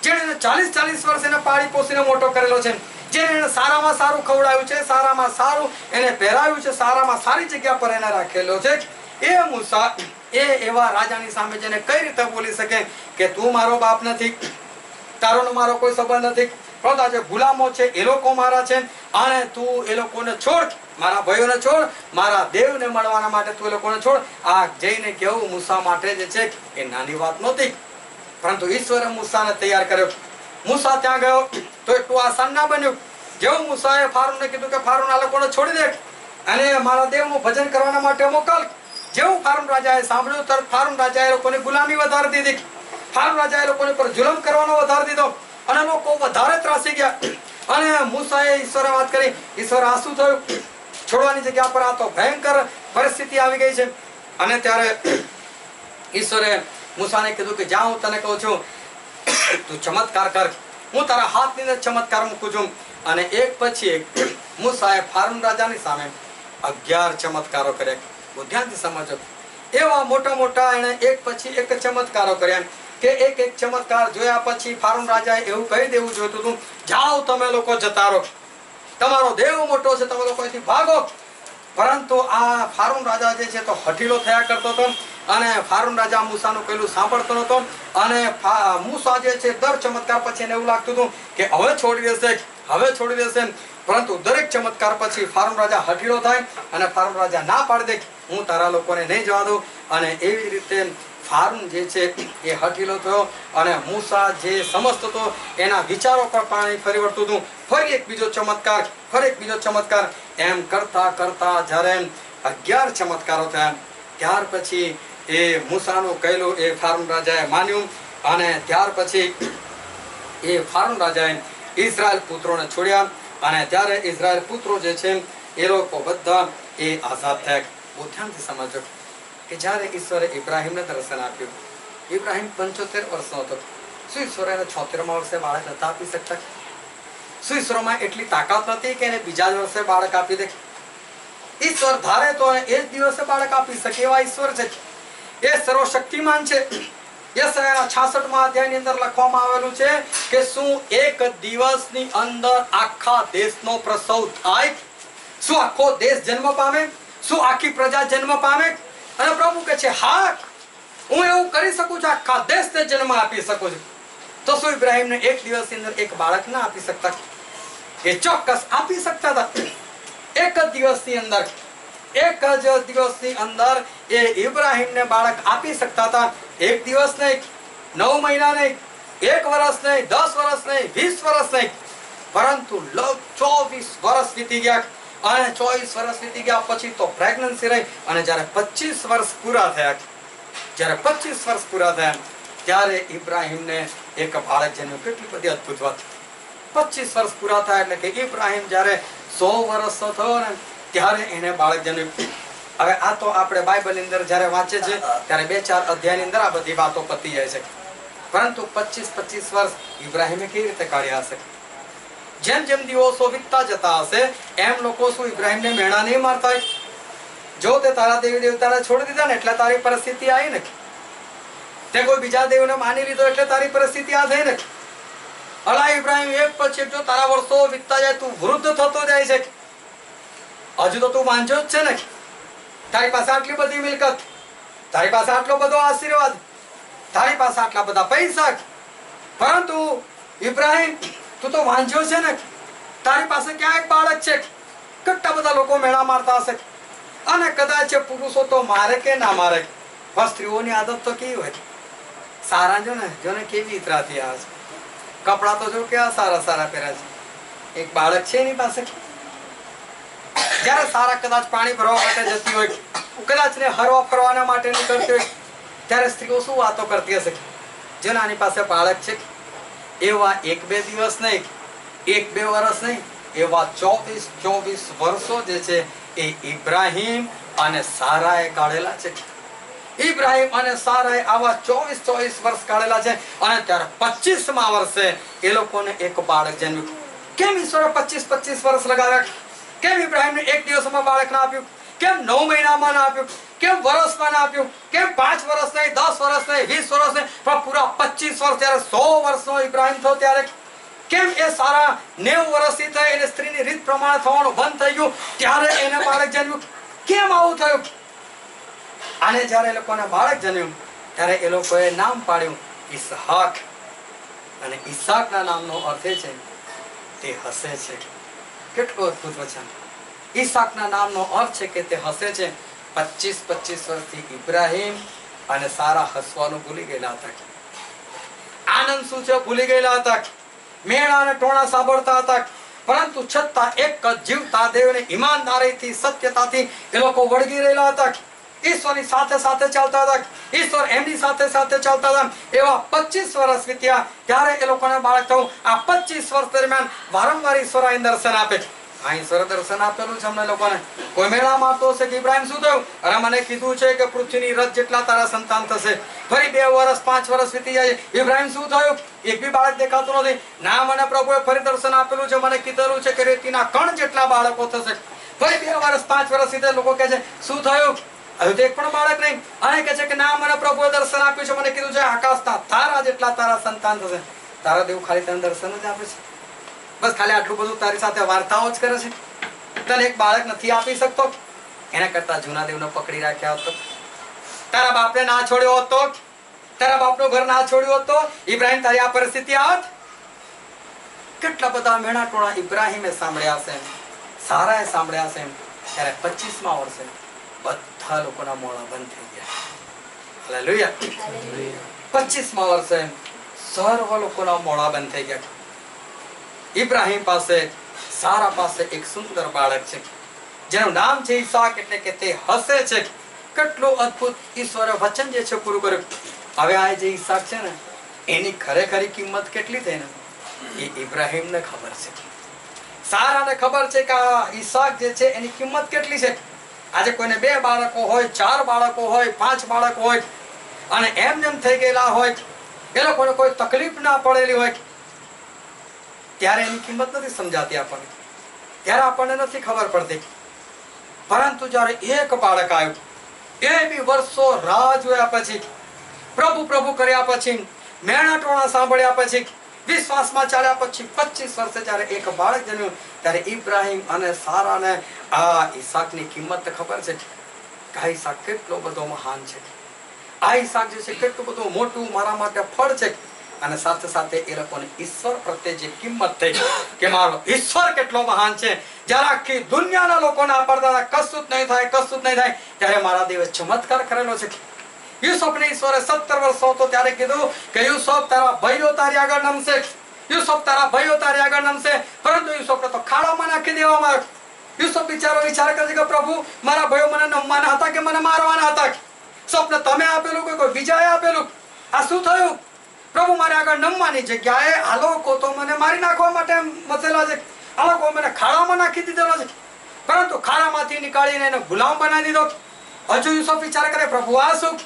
જેણે 40 વર્ષ એને પાળી પોસીને મોટો કરેલો છે, જેને એને સારામાં સારું ખવડાવ્યું છે, સારામાં સારું એને પહેરાવ્યું છે, સારામાં સારી જગ્યા પર એને રાખેલો છે, એ મૂસા એ એવા રાજાની સામે જઈને કઈ રીતે બોલી શકે કે તું મારો બાપ નથી, તારો ને મારો કોઈ સંબંધ નથી, પરંતુ આ જે ગુલામો છે એ લોકો મારા છે અને તું એ લોકોને છોડ, મારા ભાઈઓને છોડ, મારા દેવને મળવાના માટે તું એ લોકોને છોડ. આ જઈને કેવું મૂસા માટે જે છે એ નાની વાત નહોતી, પરંતુ ઈશ્વરે મૂસાને તૈયાર કર્યો. મૂસા ત્યાં ગયો તો એટલું આસાન ના બન્યું. જેવું મૂસાએ ફારૂનને કીધું કે ફારૂન આ લોકોને છોડી દે અને મારા દેવનું ભજન કરવાના માટે મોકલ, જેવું ફારૂન રાજાએ સાંભળ્યું તરત ફારૂન રાજાએ લોકોની ગુલામી વધારી દીધી. ફારૂન રાજાએ લોકોની પર જુલમ કરવાનો વધારી દીધો અને લોકો વધારે ત્રાસી ગયા. અને મૂસાએ ઈશ્વરે વાત કરી, ઈશ્વર આ શું થયું? છોડવાની જગ્યા પર આ તો ભયંકર પરિસ્થિતિ આવી ગઈ છે. અને ત્યારે ઈશ્વરે મૂસાને કીધું કે જા, હું તને કહું છું તું ચમત્કાર કર, હું તારા હાથની અંદર ચમત્કાર મૂકું છું. અને એક પછી એક મૂસાએ ફારૂન રાજાની સામે 11 ચમત્કારો કર્યા. ધ્યાનથી સમજો, એવા મોટા મોટા એને એક પછી એક ચમત્કારો કર્યા કે એક ચમત્કાર જોયા પછી ફારૂન રાજાએ એવું કહી દેવું જોઈતું હતું, જાઓ તમે લોકો જતા રહો, તમારો દેવ મોટો છે, તમે લોકો અહીંથી ભાગો. પરંતુ આ ફારૂન રાજા જે છે તો હઠીલો થયા કરતો હતો અને ફારૂન રાજા મૂસાનું કહેલું સાંભળતો નહોતો. અને મૂસા જે છે દર ચમત્કાર પછી એને એવું લાગતું હતું કે હવે છોડી દેશે, હવે છોડી દેશે. પરંતુ દરેક ચમત્કાર પછી ફારૂન રાજા હઠીલો થાય અને ફારૂન રાજા ના પાડી દે, હું તારા લોકોને નહીં જવા દઉં. અને એવી રીતે ફારૂન જે છે એ હઠીલો થયો અને મૂસા જે સમજતો હતો એના વિચારો પર પાણી ફરી વળતું હતું. ફરી એક બીજો ચમત્કાર, ફરી એક બીજો ચમત્કાર, એમ કરતા કરતા જ્યારે 11 ચમત્કારો થયા ત્યાર પછી એ મૂસાનું કહેલું એ ફારૂન રાજાએ માન્યું. અને ત્યાર પછી એ ફારૂન રાજાએ ઇઝરાયલ પુત્રોને છોડ્યા અને ત્યારે ઇઝરાયલ પુત્રો જે છે એ લોકો બધા એ આઝાદ થયા. બહુ ધ્યાનથી સમજો કે જ્યારે ઈશ્વરે ઇબ્રાહિમને દર્શન આપ્યું, ઇબ્રાહિમ 75 વર્ષનો હતો. શું ઈશ્વરે એને 76મા વર્ષે બાળક નતા આપી શકતા? શું ઈશ્વરમાં એટલી તાકાત નથી કે એને બીજા જ વર્ષે બાળક આપી દે? ઈશ્વર ધારે તો એ જ દિવસે બાળક આપી શકે એવા ઈશ્વર છે. એ સર્વશક્તિમાન છે. યશાયાના 66મા અધ્યાયની અંદર લખવામાં આવેલું છે કે શું એક દિવસની અંદર આખા દેશનો પ્રસવ થાય? શું આખો દેશ જન્મ પામે? શું આખી પ્રજા જન્મ પામે? અને પ્રભુ કહે છે હા, હું એવું કરી શકું છું, આખા દેશને જન્મ આપી શકું છું. તો શું ઇબ્રાહિમને એક દિવસની અંદર એક બાળક ના આપી શકતા? એ ચોક્કસ આપી શકતા હતા. એક જ દિવસની અંદર, એક જ દિવસની અંદર એ ઇબ્રાહિમને બાળક આપી શકતા હતા. એક દિવસ નહીં, 9 મહિના નહીં, 1 વર્ષ નહીં, 10 વર્ષ નહીં, 20 વર્ષ નહીં, પરંતુ 24 વર્ષ વીતી ગયા. અને 24 વર્ષ વીતી ગયા પછી તો પ્રેગ્નન્સી રહી. અને જ્યારે 25 વર્ષ પૂરા થયા, જ્યારે 25 વર્ષ પૂરા થયા ત્યારે ઇબ્રાહિમને એક બાળક જન્મ્યું. કેટલી બધી અદભુત વાત! 25 વર્ષ પૂરા થયા એટલે કે ઇબ્રાહિમ જ્યારે 100 વર્ષનો થયો ને ત્યારે એને બાળક જન્મ્યું. હવે આ તો આપણે બાઇબલની અંદર જ્યારે વાંચે છે ત્યારે 2-4 અધ્યાયની અંદર આ બધી વાતો પતી જાય છે. પરંતુ 25 વર્ષ ઇબ્રાહિમે કેવી રીતે કાઢ્યા હશે? જેમ જેમ દિવસો વીતતા જતા હશે એમ લોકો શું ઇબ્રાહિમને મેણા નહીં મારતા? જો તે તારા દેવી દેવતાને છોડી દીધા ને એટલે તારી પરિસ્થિતિ આવી ને, તે કોઈ બીજા દેવને માની લીધો એટલે તારી પરિસ્થિતિ આ થઈ ને. અલા ઇબ્રાહિમ, એક પછી જો તારા વર્ષો વીતતા જાય તું વૃદ્ધ થતો જાય છે, હજુ તો તું વાંચો જ છે ને. તારી પાસે આટલી બધી મિલકત, તારી પાસે આટલો બધો આશીર્વાદ, તારી પાસે આટલા બધા પૈસા, પરંતુ ઇબ્રાહિમ તું તો વાંચ્યો છે ને, તારી પાસે ક્યાં એક બાળક છે? કેટલા બધા લોકો મેળા મારતા હશે, અને કદાચ પુરુષો તો મારે કે ના મારે, પણ સ્ત્રીઓની આદત તો કેવી હોય, સારા જો ને કેવી ઇતરાતી આવે છે, કપડા તો જો કેવા સારા સારા પહેર્યા છે, એક બાળક છે એની પાસે. જયારે સારા કદાચ પાણી ભરવા માટે જતી હોય, કદાચ ને હરવા ફરવાના માટે નીકળતી હોય, ત્યારે સ્ત્રીઓ શું વાતો કરતી હશે? જેના આની પાસે બાળક છે, એવા 1-2 દિવસ નહીં, 1-2 વર્ષ નહીં, એવા 24 વર્ષો જે છે એ ઇબ્રાહિમ અને સારાએ કાઢેલા છે. ઇબ્રાહિમ અને સારાએ આવા 24 વર્ષ કાઢેલા છે, અને ત્યારે 25મા વર્ષે એ લોકોને એક બાળક જન્મ્યું. કેમ ઈશ્વરે 25 વર્ષ લગાવ્યા? કેમ ઇબ્રાહિમને 1 દિવસમાં બાળક ના આપ્યું? કેમ 9 મહિનામાં ના આપ્યું? કેમ વર્ષમાં ના આપ્યું? કેમ 5 વર્ષ નહીં, 10 વર્ષ નહીં, 20 વર્ષ નહીં, પણ પૂરા 25 વર્ષ, ત્યારે 100 વર્ષનો ઇબ્રાહિમ થયો ત્યારે કેમ એ સારા 90 વર્ષથી થઈ, એને સ્ત્રીની રીત પ્રમાણે થવાનું બંધ થઈ ગયું, ત્યારે એને બાળક જન્મ્યું? કેમ આવું થયું? અને જ્યારે એ લોકોને બાળક જન્મ્યું ત્યારે એ લોકોએ નામ પાડ્યું ઈસહાક. અને ઈસાકના નામનો અર્થ એ છે તે હસે છે. કેટલું અદ્ભુત વચન! ઈસાકના નામનો અર્થ છે કે તે હસે છે. 25 વર્ષથી ઇબ્રાહિમ અને સારા હસવાનું ભૂલી ગયેલા હતા. આનંદ શું છે ભૂલી ગયેલા હતા. મેળા અને ટોણા સાંભળતા હતા, પરંતુ છતાં એક જ જીવતા દેવને ઈમાનદારીથી, સત્યતાથી એ લોકો વળગી રહેલા હતા. ઈશ્વરની સાથે સાથે ચાલતા હતા, ઈશ્વર એમની સાથે સાથે ચાલતા હતા. એવા 25 વર્ષ વીત્યા, ત્યારે એ લોકોને બાળક થયું. આ 25 વર્ષ દરમિયાન વારંવાર ઈશ્વર અહીં દર્શન આપે. આ ઈશ્વરે દર્શન આપેલું છે અમને લોકોને. કોઈ મેળા મારતો હશે કે ઇબ્રાહિમ શું થયું? અરે મને કીધું છે કે પૃથ્વીની રથ જેટલા તારા સંતાન થશે. ફરી 2 વર્ષ 5 વર્ષ વીતી જાય, ઇબ્રાહિમ શું થયું? એક બી બાળક દેખાતું નથી. ના, મને પ્રભુએ ફરી દર્શન આપેલું છે, મને કીધેલું છે કે રેતીના કણ જેટલા બાળકો થશે. ફરી 2 વર્ષ 5 વર્ષ વીતે, લોકો કહે છે શું થયું? હજુ તો એક પણ બાળક નહીં. અને કહે છે કે ના, મને પ્રભુએ દર્શન આપ્યું છે, મને કીધું છે આકાશના તારા જેટલા તારા સંતાન થશે. તારા દેવ ખાલી તને દર્શન જ આપે છે, બસ ખાલી આટલું બધું તારી સાથે વાર્તાઓ જ કરે છે. તને એક બાળક નથી આપી શકતો? એના કરતા જૂના દેવને પકડી રાખ્યા હતો, તારા બાપને ના છોડ્યો હતો, તારા બાપનું ઘર ના છોડ્યું હતો, ઇબ્રાહિમ તારી આ પરિસ્થિતિ આવત? કેટલા બધા મેણા ટોણા ઇબ્રાહિમે સાંભળ્યા છે, સારાએ સાંભળ્યા છે. ત્યારે 25મા વર્ષે બધા લોકોના મોઢા બંધ થઈ ગયા. હાલેલુયા! 25મા વર્ષે સર્વ લોકોના મોઢા બંધ થઈ ગયા. ઇબ્રાહિમ પાસે, સારા પાસે એક સુંદર બાળક છે, જેનું નામ છે ઈસાક, એટલે કે તે હસે છે. કેટલું અદ્ભુત ઈશ્વરે વચન જે છે પૂરું કર્યું. હવે આ જે ઈસાક છે ને, એની ખરેખરી કિંમત કેટલી થઈ ને એ ઇબ્રાહિમને ખબર છે. સારાને ખબર છે કે આ ઈસાક જે છે એની કિંમત કેટલી છે. આજે કોઈને 2 બાળકો હોય, 4 બાળકો હોય, 5 બાળકો હોય, અને એમ થઈ ગયેલા હોય, એ લોકોને કોઈ તકલીફ ના પડેલી હોય, ત્યારે એની કિંમત નથી સમજાતી આપણને, ત્યારે આપણને નથી ખબર પડતી. પરંતુ જ્યારે એક બાળક આવ્યું, એ બી વર્ષો રાહ જોયા પછી, પ્રભુ કર્યા પછી, મેણા ટોણા સાંભળ્યા પછી, વિશ્વાસમાં ચાલ્યા પછી 25 વર્ષે જ્યારે એક બાળક જન્મ્યું, ત્યારે ઇબ્રાહિમ અને સારાને આ ઈસાકની કિંમત ખબર છે કે આ ઈસાક કેટલો બધો મહાન છે, આ ઈસાક જે છે કેટલું બધું મોટું મારા માટે ફળ છે. અને સાથે સાથે એ લોકોને ઈશ્વર પ્રત્યે જે કિંમત થઈ કે મારો ઈશ્વર કેટલો મહાન છે. જ્યારે આખી દુનિયાના લોકોને આપડતા કશું જ નહીં થાય, ત્યારે મારા દેવે ચમત્કાર કરેલો છે. યુસુફને ઈશ્વરે 17 વર્ષ હતો ત્યારે કીધું કે યુસુફ તારા ભાઈઓ તારી આગળ નમશે, યુસુફ તારા ભાઈઓ તારી આગળ નમશે, પરંતુ યુસુફને તો ખાડામાં નાખી દેવામાં આવ્યો. યુસુફ બિચારો વિચાર કરે છે કે પ્રભુ મારા ભાઈઓ મને નમવાના હતા કે મને મારવાના હતા? સ્વપ્ન તમે આપેલું કે કોઈ બીજાએ આપેલું? આ શું થયું? પ્રભુ મારે આગળ નમવાની જગ્યાએ આ લોકો તો મને મારી નાખવા માટે મચેલા છે, આ લોકો મને ખાડામાં નાખી દીધેલો છે, પરંતુ ખાડામાંથી નીકાળીને એને ગુલામ બનાવી દીધો. હજુ યુસુફ વિચાર કરે પ્રભુ આ શું?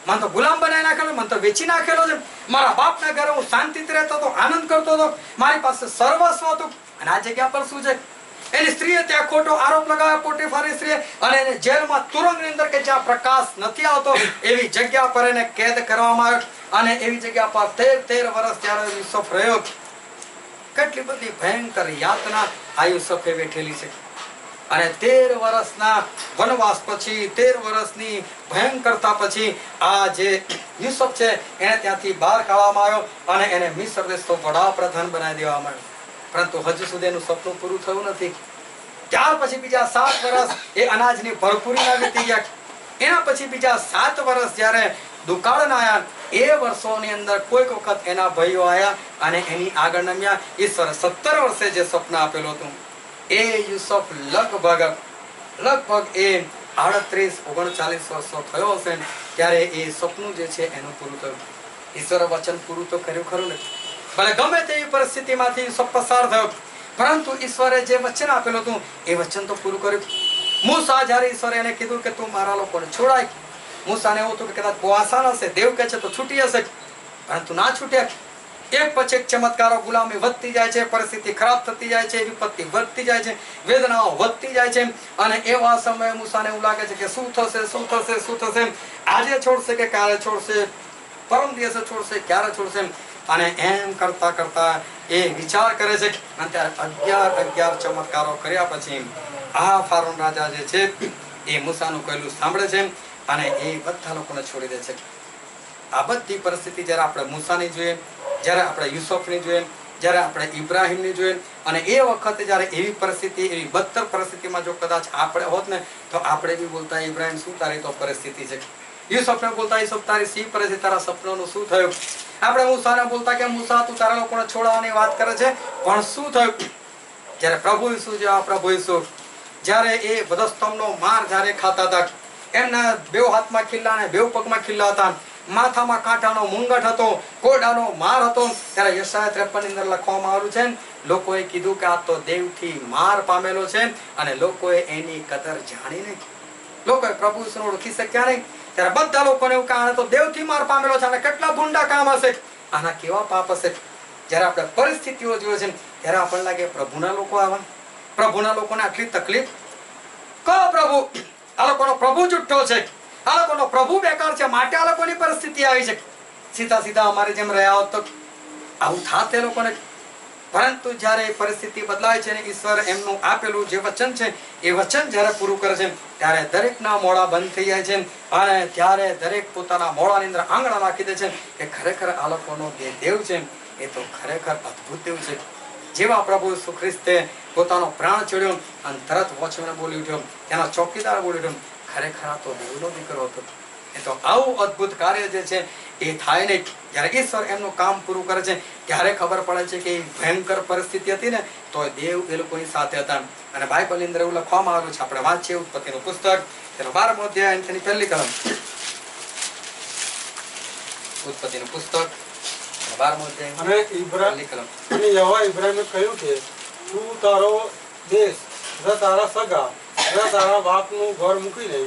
મને તો ગુલામ બનાવી નાખેલો, મને તો વેચી નાખેલો છે. મારા બાપના ઘરે હું શાંતિથી રહેતો હતો, આનંદ કરતો હતો, મારી પાસે સર્વસ્વ હતું, અને આ જગ્યા પર શું છે? એની સ્ત્રીએ ત્યાં ખોટો આરોપ લગાવ્યો, પોટીફારની સ્ત્રીએ, અને એને જેલમાં તુરંગની અંદર કે જ્યાં પ્રકાશ નથી આવતો એવી જગ્યા પર એને કેદ કરવામાં આવ્યો. અને એવી જગ્યા પર 13 વર્ષ ત્યારે યુસુફ રહ્યો. કેટલી બધી ભયંકર યાતના આ યુસુફે વેઠેલી છે. અને 13 વર્ષના વનવાસ પછી 13 વર્ષની ભયંકરતા પછી આ જે યુસુફ છે એને ત્યાંથી બહાર કાઢવામાં આવ્યો અને એને મિસ્ર દેશનો વડાપ્રધાન બનાવી દેવામાં આવ્યો. પરંતુ હજુ સુધી એનું સપનું પૂરું થયું નથી. ત્યાર પછી બીજા 7 વર્ષ એ અનાજની ભરપૂરીના વીતી ગયા. એના પછી બીજા 7 વર્ષ જ્યારે દુકાળના આવ્યા એ વર્ષોની અંદર કોઈક વખત એના ભાઈઓ આવ્યા અને એની આગળ નમ્યા. ઈશ્વરે 17 વર્ષે જે સપન આપેલું હતું એ યુસુફ લગભગ એ 38-39 વર્ષનો થયો હશે ત્યારે એ સપનું જે છે એનું પૂરું થયું. ઈશ્વરે વચન પૂરું તો કર્યું ખરું ને. ભલે ગમે તેવી પરિસ્થિતિમાંથી યુસુફ પસાર થયો પરંતુ ઈશ્વરે જે વચન આપેલું હતું એ વચન તો પૂરું કર્યું. મૂસા જ્યારે ઈશ્વરે એને કીધું કે તું મારા લોકોને છોડાય, મૂસાને એવું હતું કે કદાચ બહુ આસાન હશે, દેવ કહે છે તો છૂટી હશે, પરંતુ ના છૂટ્યા. એક પછી એક ચમત્કારો, ગુલામી વધતી જાય છે, પરિસ્થિતિ ખરાબ થતી જાય છે, વિપત્તિ વધતી જાય છે, વેદનાઓ વધતી જાય છે અને એવા સમયે મૂસાને એવું લાગે છે કે શું થશે, આજે છોડશે કે ક્યારે છોડશે, પરમ દિવસે છોડશે, ક્યારે છોડશે. અને એમ કરતા કરતા એ વિચાર કરે છે અને ત્યારે 11 ચમત્કારો કર્યા પછી આ ફારોન રાજા જે છે એ મૂસાનું કહેલું સાંભળે છે અને એ બધા લોકોને છોડી દે છે. આ બધી પરિસ્થિતિ જ્યારે આપણે મૂસાની જોઈએ, જ્યારે આપણે યુસુફની જોઈએ, જ્યારે આપણે ઇબ્રાહીમની જોઈએ અને એ વખતે જ્યારે એવી પરિસ્થિતિ, એવી બદતર પરિસ્થિતિમાં જો કદાચ આપણે હોત ને તો આપણે બી બોલતા ઇબ્રાહીમ શું તારી તો પરિસ્થિતિ છે. યુસુફને બોલતા યુસુફ તારી સી પરિસ્થિતિ, તારા સપનાનું શું થયું. આપણે મૂસાને બોલતા કે મૂસા તું તારા લોકોને છોડાવવાની વાત કરે છે પણ શું થયું. જ્યારે પ્રભુ ઈસુ જેવા પ્રભુ ઈસુ જ્યારે એ વધસ્તંભનો માર જ્યારે ખાતા હતા, એમના બેવ હાથમાં ખીલ્લા અને બેવ પગમાં ખીલ્લા હતા, માથામાં કાંટાનો મુંગટ હતો, કોડાનો માર હતો, ત્યારે યશાયા 53 ની અંદર લખવામાં આવ્યું છે લોકોએ કીધું કે આ તો દેવથી માર પામેલો છે અને લોકોએ એની કદર જાણી નહીં. લોકોએ પ્રભુ ઈસુને ઓળખી શક્યા નહીં. ત્યારે બધા લોકોને એવું કે આને તો દેવથી માર પામેલો છે, અને કેટલા ભૂંડા કામ હશે, આના કેવા પાપ હશે. જ્યારે આપણે પરિસ્થિતિઓ જોઈએ છે ત્યારે આપણને લાગે પ્રભુના લોકો આવા, પ્રભુના લોકોને આટલી તકલીફ. કહો પ્રભુ, આ લોકોનો પ્રભુ જુઠ્ઠો છે, આ લોકોનો પ્રભુ બેકાર છે, માટે આ લોકોની પરિસ્થિતિ આવી છે. સીધા અમારી જેમ રહ્યા હોત તો આવું થાત એ લોકોને. પરંતુ જ્યારે પરિસ્થિતિ બદલાય છે અને ઈશ્વર એમનું આપેલું જે વચન છે એ વચન જ્યારે પૂરું કરે છે ત્યારે દરેકના મોઢા બંધ થઈ જાય છે અને ત્યારે દરેક પોતાના મોઢાની અંદર આંગળા નાખી દે છે કે ખરેખર આ લોકોનો જે દેવ છે એ તો ખરેખર અદ્ભુત દેવ છે. જેવા પ્રભુ ઈસુ ખ્રિસ્તે પોતાનો પ્રાણ છોડ્યો અને તરત વોચમેન બોલી ઉઠ્યો, તેના ચોકીદાર બોલી ઉઠ્યો, ખરેખર આ તો દેવનો દીકરો હતો. એ તો આવું અદ્ભુત કાર્ય જે છે એ થાય નહીં. જ્યારે ઈશ્વર એમનું કામ પૂરું કરે છે ત્યારે ખબર પડે છે કે ભયંકર પરિસ્થિતિ હતી ને તો દેવ એ લોકોની સાથે હતા. અને બાઇબલની અંદર એવું લખવામાં આવ્યું છે, આપણે વાંચીએ ઉત્પત્તિનું પુસ્તક તેનો 12મો અધ્યાય તેની પહેલી કલમ. ઉત્પત્તિનું પુસ્તક 12મો અધ્યાય પહેલી કલમ. અને યહોવા ઇબ્રાહીમને કહ્યું કે તું તારો દેશ તથા તારા સગા તથા તારા બાપનું ઘર મૂકી દે,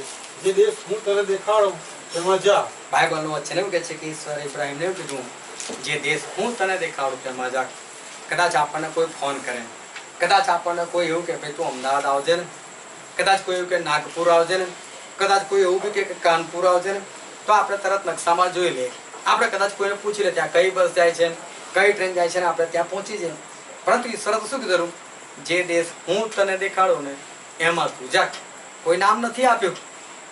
જે દેશ હું તને દેખાડું તેમાં જા. બાઇબલનું વચન એવું કહે છે કે ઈશ્વર ઇબ્રાહીમને એવું કીધું, જે દેશ હું તને દેખાડું તેમાં જા. કદાચ આપણને કોઈ ફોન કરે, કદાચ આપણને કોઈ એવું કે ભાઈ તું અમદાવાદ આવજે ને, કદાચ કોઈ એવું કે નાગપુર આવજે ને, કદાચ કોઈ એવું બી કે કાનપુર આવજે ને, તો આપણે તરત નકશામાં જોઈ લઈએ. આપણે કદાચ કોઈને પૂછી લે ત્યાં કઈ બસ જાય છે, કઈ ટ્રેન જાય છે ને આપણે ત્યાં પહોંચી જઈએ. પરંતુ ઈશ્વરે તો શું કીધું, જે દેશ હું તને દેખાડું ને એમાં તું જા. કોઈ નામ નથી આપ્યું.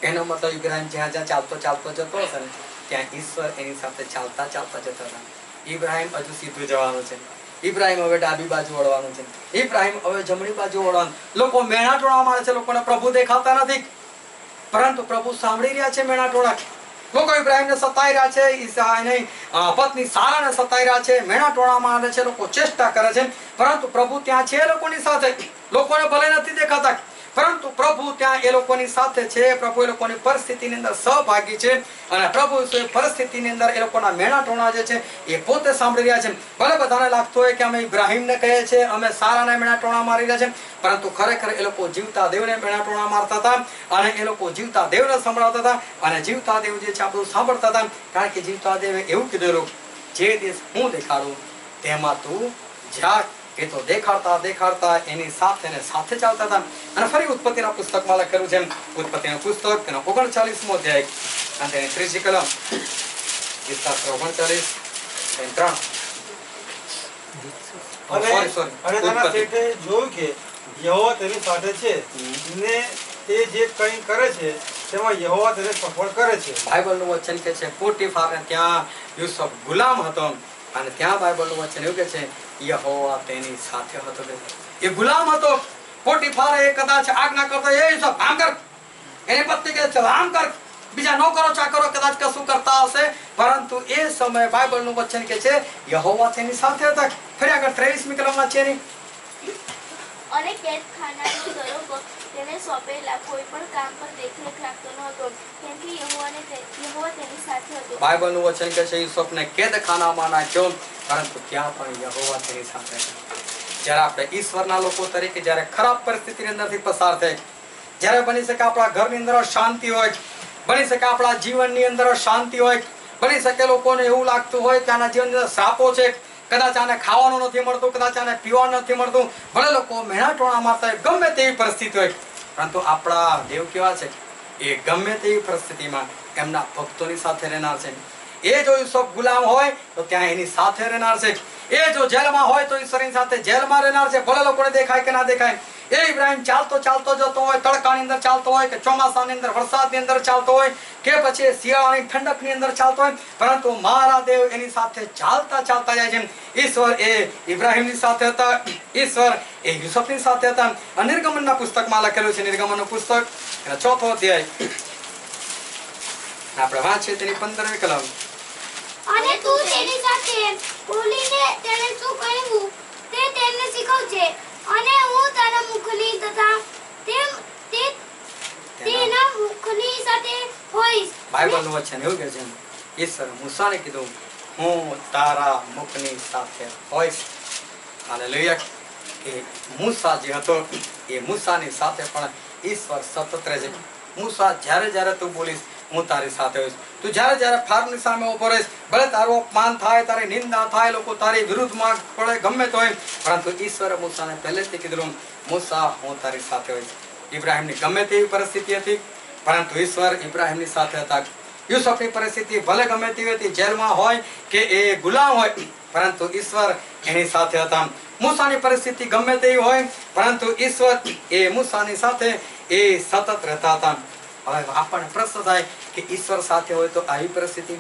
એનો મતલબ ઇબ્રાહીમ જ્યાં જ્યાં ચાલતો જતો હશે ને ત્યાં ઈશ્વર એની સાથે ચાલતા જતા હતા. ઇબ્રાહીમ હજુ સીધું જવાનું છે, ઇબ્રાહીમ હવે ડાબી બાજુ વળવાનું છે, ઇબ્રાહીમ હવે જમણી બાજુ વળવાનું. લોકો મેણા ટોળા મારે છે, લોકોને પ્રભુ દેખાતા નથી, પરંતુ પ્રભુ સાંભળી રહ્યા છે મેણા ટોળા. લોકો ઇબ્રાહીમને સતાઈ રહ્યા છે, પત્ની સારાને સતાઈ રહ્યા છે, મેણા ટોળા મારે છે, લોકો ચેષ્ટા કરે છે, પરંતુ પ્રભુ ત્યાં છે લોકોની સાથે. લોકોને ભલે નથી દેખાતા પરંતુ પ્રભુ ત્યાં એ લોકોની સાથે છે. પ્રભુ એ લોકોની પરિસ્થિતિની અંદર સહભાગી છે અને પ્રભુ પરિસ્થિતિની અંદર એ લોકોના મેણા ટોણા જે છે એ પોતે સાંભળી રહ્યા છે. ભલે બધાને લાગતું હોય કે અમે ઇબ્રાહીમને કહીએ છીએ, અમે સારાને મેણા ટોણા મારી રહ્યા છે, પરંતુ ખરેખર એ લોકો જીવતા દેવને મેણા ટોણા મારતા હતા અને એ લોકો જીવતા દેવને સંભળાવતા હતા અને જીવતા દેવ જે છે આ બધું સાંભળતા હતા. કારણ કે જીવતા દેવે એવું કીધેલું, જે દેશ હું દેખાડું તેમાં તું જા. એ તો દેખાડતા એની સાથે ચાલતા હતા. અને ફરી ઉત્પત્તિના પુસ્તકમાં લખેલું છે, ઉત્પત્તિનું પુસ્તક તેનો 39મો અધ્યાય અને તેની 3જી કલમ, વિસ્તાર 39:3. અને તેના શેઠે જોયું કે યહોવા તેની સાથે છે ને તે જે કંઈ કરે છે તેમાં યહોવા તેને સફળ કરે છે. બાઇબલનું વચન કે છે પોટીફારને ત્યાં યુસુફ ગુલામ હતો અને ત્યાં બાઇબલનું વચન એવું કે છે યહોવા તેની સાથે હતો. એ ગુલામ હતો. પોટીફારે કદાચ આજ્ઞા કરતો એ યુસુફ આમ કર, એની પત્ની કે ચલ આમ કર, બીજા નોકરો ચાકરો કદાચ કશું કરતા હશે, પરંતુ એ સમયે બાઇબલનું વચન કે છે યહોવા તેની સાથે હતા. ફરી આગળ 23મી કલમમાં છે ને અને કેદખાનાનો દરોગો તેને સોંપેલા કોઈ પણ કામ પર દેખરેખ રાખતો ન હતો, કેમ કે યહોવા તેની સાથે હતો. બાઇબલનું વચન કે છે યુસુફને કેદખાનામાં નાખ્યો, પરંતુ ત્યાં પણ યહોવા તેની સાથે હતો. જ્યારે આપણે ઈશ્વરના લોકો તરીકે જ્યારે ખરાબ પરિસ્થિતિની અંદરથી પસાર થાય, જ્યારે બની શકે આપણા ઘરની અંદર શાંતિ હોય, બની શકે આપણા જીવનની અંદર શાંતિ હોય, બની શકે લોકોને એવું લાગતું હોય કે આના જીવનની અંદર સાપો છે, કદાચ આને ખાવાનું નથી મળતું, કદાચ આને પીવાનું નથી મળતું, ભલે લોકો મેણા ટોણા મારતા હોય, ગમે તેવી પરિસ્થિતિ હોય, પરંતુ આપણા દેવ કેવા છે? એ ગમે તેવી પરિસ્થિતિમાં એમના ભક્તોની સાથે રહેનાર છે. એ જો યુસુફ ગુલામ હોય તો ત્યાં એની સાથે રહેનાર છે. એ જો જેલમાં હોય તો ઈશ્વરની સાથે જેલમાં રહેનાર છે, ભલે લોકોને દેખાય કે ના દેખાય. એ ઇબ્રાહિમ ચાલતો ચાલતો જતો હોય, તડકાની અંદર ચાલતો હોય કે ચોમાસાની અંદર વરસાદની અંદર ચાલતો હોય કે પછી શિયાળાની ઠંડકની અંદર ચાલતો હોય, પરંતુ મારા દેવ એની સાથે ચાલતા ચાલતા જાય છે. ઈશ્વર એ ઇબ્રાહિમની સાથે હતા, ઈશ્વર એ યુસુફની સાથે હતા. નિર્ગમનના પુસ્તકમાં લખેલું છે, નિર્ગમનનું પુસ્તક એનો 4થો અધ્યાય આપણે વાંચીએ તેની 15મી કલમ. અને તું તેની સાથે બોલીને તેને શું કહેવું તે તેને શીખવજે, અને હું તારા મુખની તથા તેના મુખની સાથે હોઈશ. બાઇબલનું વચન એવું કે છે ઈશ્વર મૂસાને કીધું હું તારા મુખની સાથે હોઈશ. હાલેલુયા. એ મૂસા જે હતો એ મૂસાની સાથે પણ ઈશ્વર સતત રહે છે. મૂસા જ્યારે જ્યારે તું બોલીશ હું તારી સાથે હોઈશ. તું જ્યારે જ્યારે ફારની સામે ઉભો રહીશ, ભલે તારું અપમાન થાય, તારી નિંદા થાય, લોકો તારી વિરુદ્ધમાં પડે, ગમે તો હોય, પરંતુ ઈશ્વરે મૂસાને પહેલેથી કીધું મૂસા હું તારી સાથે હોઈશ. ઇબ્રાહિમની ગમે તેવી પરિસ્થિતિ હતી, પરંતુ ઈશ્વર ઇબ્રાહિમની સાથે હતા. યુસુફની પરિસ્થિતિ ભલે ગમે તેવી હતી, જેલમાં હોય કે એ ગુલામ હોય, પરંતુ ઈશ્વર એની સાથે હતા. મૂસાની પરિસ્થિતિ ગમે તેવી હોય, પરંતુ ઈશ્વર એ મૂસાની સાથે એ સતત રહેતા હતા. હવે આપણને પ્રશ્ન થાય કે ઈશ્વર સાથે હોય તો આવી પરિસ્થિતિ,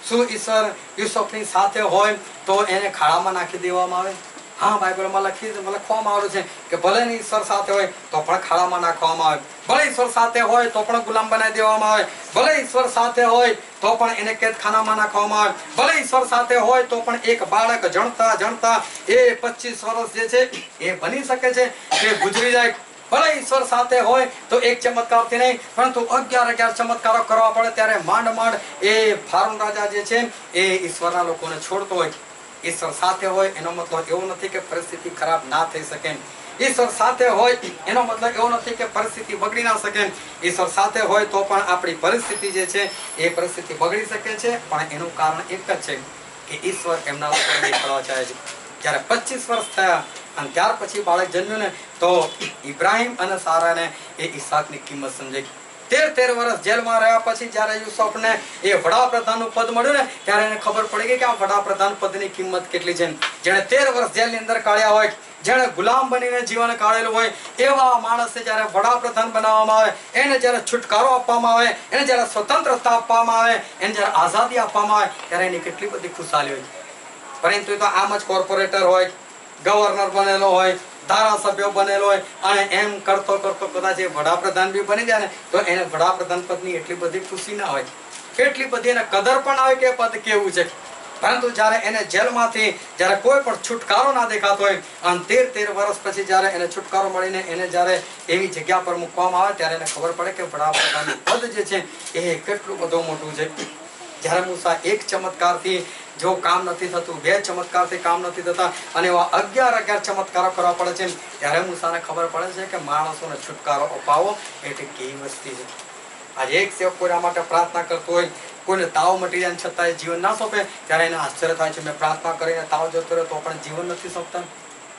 શું ઈશ્વર યુસુફની સાથે હોય તો એને ખાડામાં નાખી દેવામાં આવે? હા, બાઇબલમાં લખવામાં આવ્યું છે કે ભલે ને ઈશ્વર સાથે હોય તો પણ ખાડામાં નાખવામાં આવે, ભલે ઈશ્વર સાથે હોય તો પણ ગુલામ બનાવી દેવામાં આવે, ભલે ઈશ્વર સાથે હોય તો પણ એને કેદખાનામાં નાખવામાં આવે, ભલે ઈશ્વર સાથે હોય તો પણ એક બાળક જણતા જણતા એ 25 વર્ષ જે છે એ બની શકે છે કે ગુજરી જાય. ભલે ઈશ્વર સાથે હોય તો એક ચમત્કારથી નહીં, પરંતુ 11 ચમત્કારો કરવા પડે ત્યારે માંડ માંડ એ ફારૂન રાજા જે છે એ ઈશ્વરના લોકોને છોડતો હોય. ઈશ્વર સાથે હોય એનો મતલબ એવો નથી કે પરિસ્થિતિ ખરાબ ના થઈ શકે. ઈશ્વર સાથે હોય એનો મતલબ એવો નથી કે પરિસ્થિતિ બગડી ના શકે. ઈશ્વર સાથે હોય તો પણ આપણી પરિસ્થિતિ જે છે એ પરિસ્થિતિ બગડી શકે છે, પણ એનું કારણ એક જ છે કે ઈશ્વર એમના લોકોને દેખાડવા ચાહે છે. જ્યારે 25 વર્ષ થયા અને ત્યાર પછી બાળક જન્મ્યું ને તો ઇબ્રાહિમ અને સારાને એ ઈસાકની કિંમત સમજાઈ. 13 વર્ષ જેલમાં રહ્યા પછી જ્યારે યુસુફને એ વડાપ્રધાનનું પદ મળ્યું ને ત્યારે એને ખબર પડી ગઈ કે આ વડાપ્રધાન પદની કિંમત કેટલી છે. જેણે 13 વર્ષ જેલની અંદર કાઢ્યા હોય, જેણે ગુલામ બનીને જીવન કાઢેલું હોય, એવા માણસને જ્યારે વડાપ્રધાન બનાવવામાં આવે, એને જ્યારે છુટકારો આપવામાં આવે, એને જ્યારે સ્વતંત્રતા આપવામાં આવે, એને જ્યારે આઝાદી આપવામાં આવે ત્યારે એની કેટલી બધી ખુશાલી હોય. પરંતુ તો આમ જ કોર્પોરેટર હોય, ગવર્નર બનેલો હોય, ધારાસભ્ય બનેલો હોય અને એમ કરતો કરતો કદાચ એ વડાપ્રધાન બી બની જાય ને તો એને વડાપ્રધાન પદની એટલી બધી ખુશી ના હોય, એટલી બધી એને કદર પણ આવે કે પદ કેવું છે. પરંતુ જ્યારે એને જેલમાંથી જ્યારે કોઈ પણ છુટકારો ના દેખાતો હોય અને 13 વર્ષ પછી જ્યારે એને છુટકારો મળીને એને જ્યારે એવી જગ્યા પર મૂકવામાં આવે ત્યારે એને ખબર પડે કે વડાપ્રધાનનું પદ જે છે એ કેટલું બધું મોટું છે. જ્યારે મૂસા એક ચમત્કારથી જો કામ નથી થતું, 2 ચમત્કારથી કામ નથી થતા અને એવા 11 ચમત્કારો કરવા પડે છે, ત્યારે મૂસાને ખબર પડે છે કે માણસોને છુટકારો અપાવો એટલે કેવી વસ્તી છે. આજે એક સેવક કોઈના માટે પ્રાર્થના કરતો હોય, કોઈને તાવ મટી જાય છતાં જીવન ના સોંપે ત્યારે એને આશ્ચર્ય થાય છે, મેં પ્રાર્થના કરીને તાવ જતો રહ્યો તો પણ જીવન નથી સોંપતા.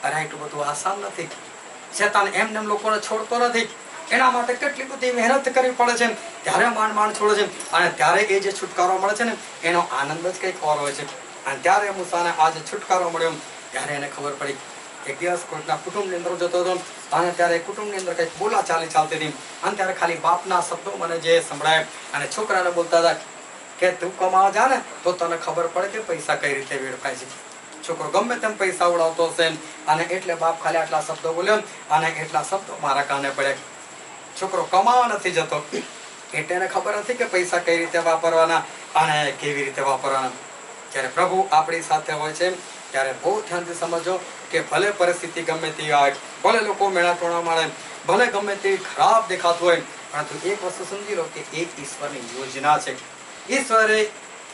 અરે એટલું બધું આસાન નથી. શેતાન એમને લોકોને છોડતો નથી, એના માટે કેટલી બધી મહેનત કરવી પડે છે, ત્યારે માંડ છોડે છે અને ત્યારે એ જે છુટકારો મળે છે ને એનો આનંદ જ કંઈક ઓર હોય છે. અને ત્યારે મૂસાને આજે છુટકારો મળ્યો ત્યારે એને ખબર પડી એક દિવસ કોઈકના કુટુંબની અંદર જતો હતો અને ત્યારે કુટુંબની અંદર કંઈક બોલાચાલી ચાલતી હતી અને ત્યારે ખાલી બાપના શબ્દો મને જે સંભળાય અને છોકરાને બોલતા હતા કે તું કમાવા જા ને તો તને ખબર પડે કે પૈસા કઈ રીતે વેડફાય છે. છોકરો ગમે તેમ પૈસા ઉડાવતો હશે અને એટલે બાપ ખાલી આટલા શબ્દો બોલ્યો અને એટલા શબ્દો મારા કાને પડ્યા. છોકરો કમાવા નથી જતો એટલે એને ખબર નથી કે પૈસા કઈ રીતે વાપરવાના અને કેવી રીતે વાપરવાના. જ્યારે પ્રભુ આપણી સાથે હોય છે ત્યારે બહુ ધ્યાનથી સમજો કે ભલે પરિસ્થિતિ ગમે તેવી આવે, ભલે લોકો મેળા ટોણા મારે, ભલે ગમે તેવી ખરાબ દેખાતું હોય, પરંતુ એક વસ્તુ સમજી લો કે એ ઈશ્વરની યોજના છે. ઈશ્વરે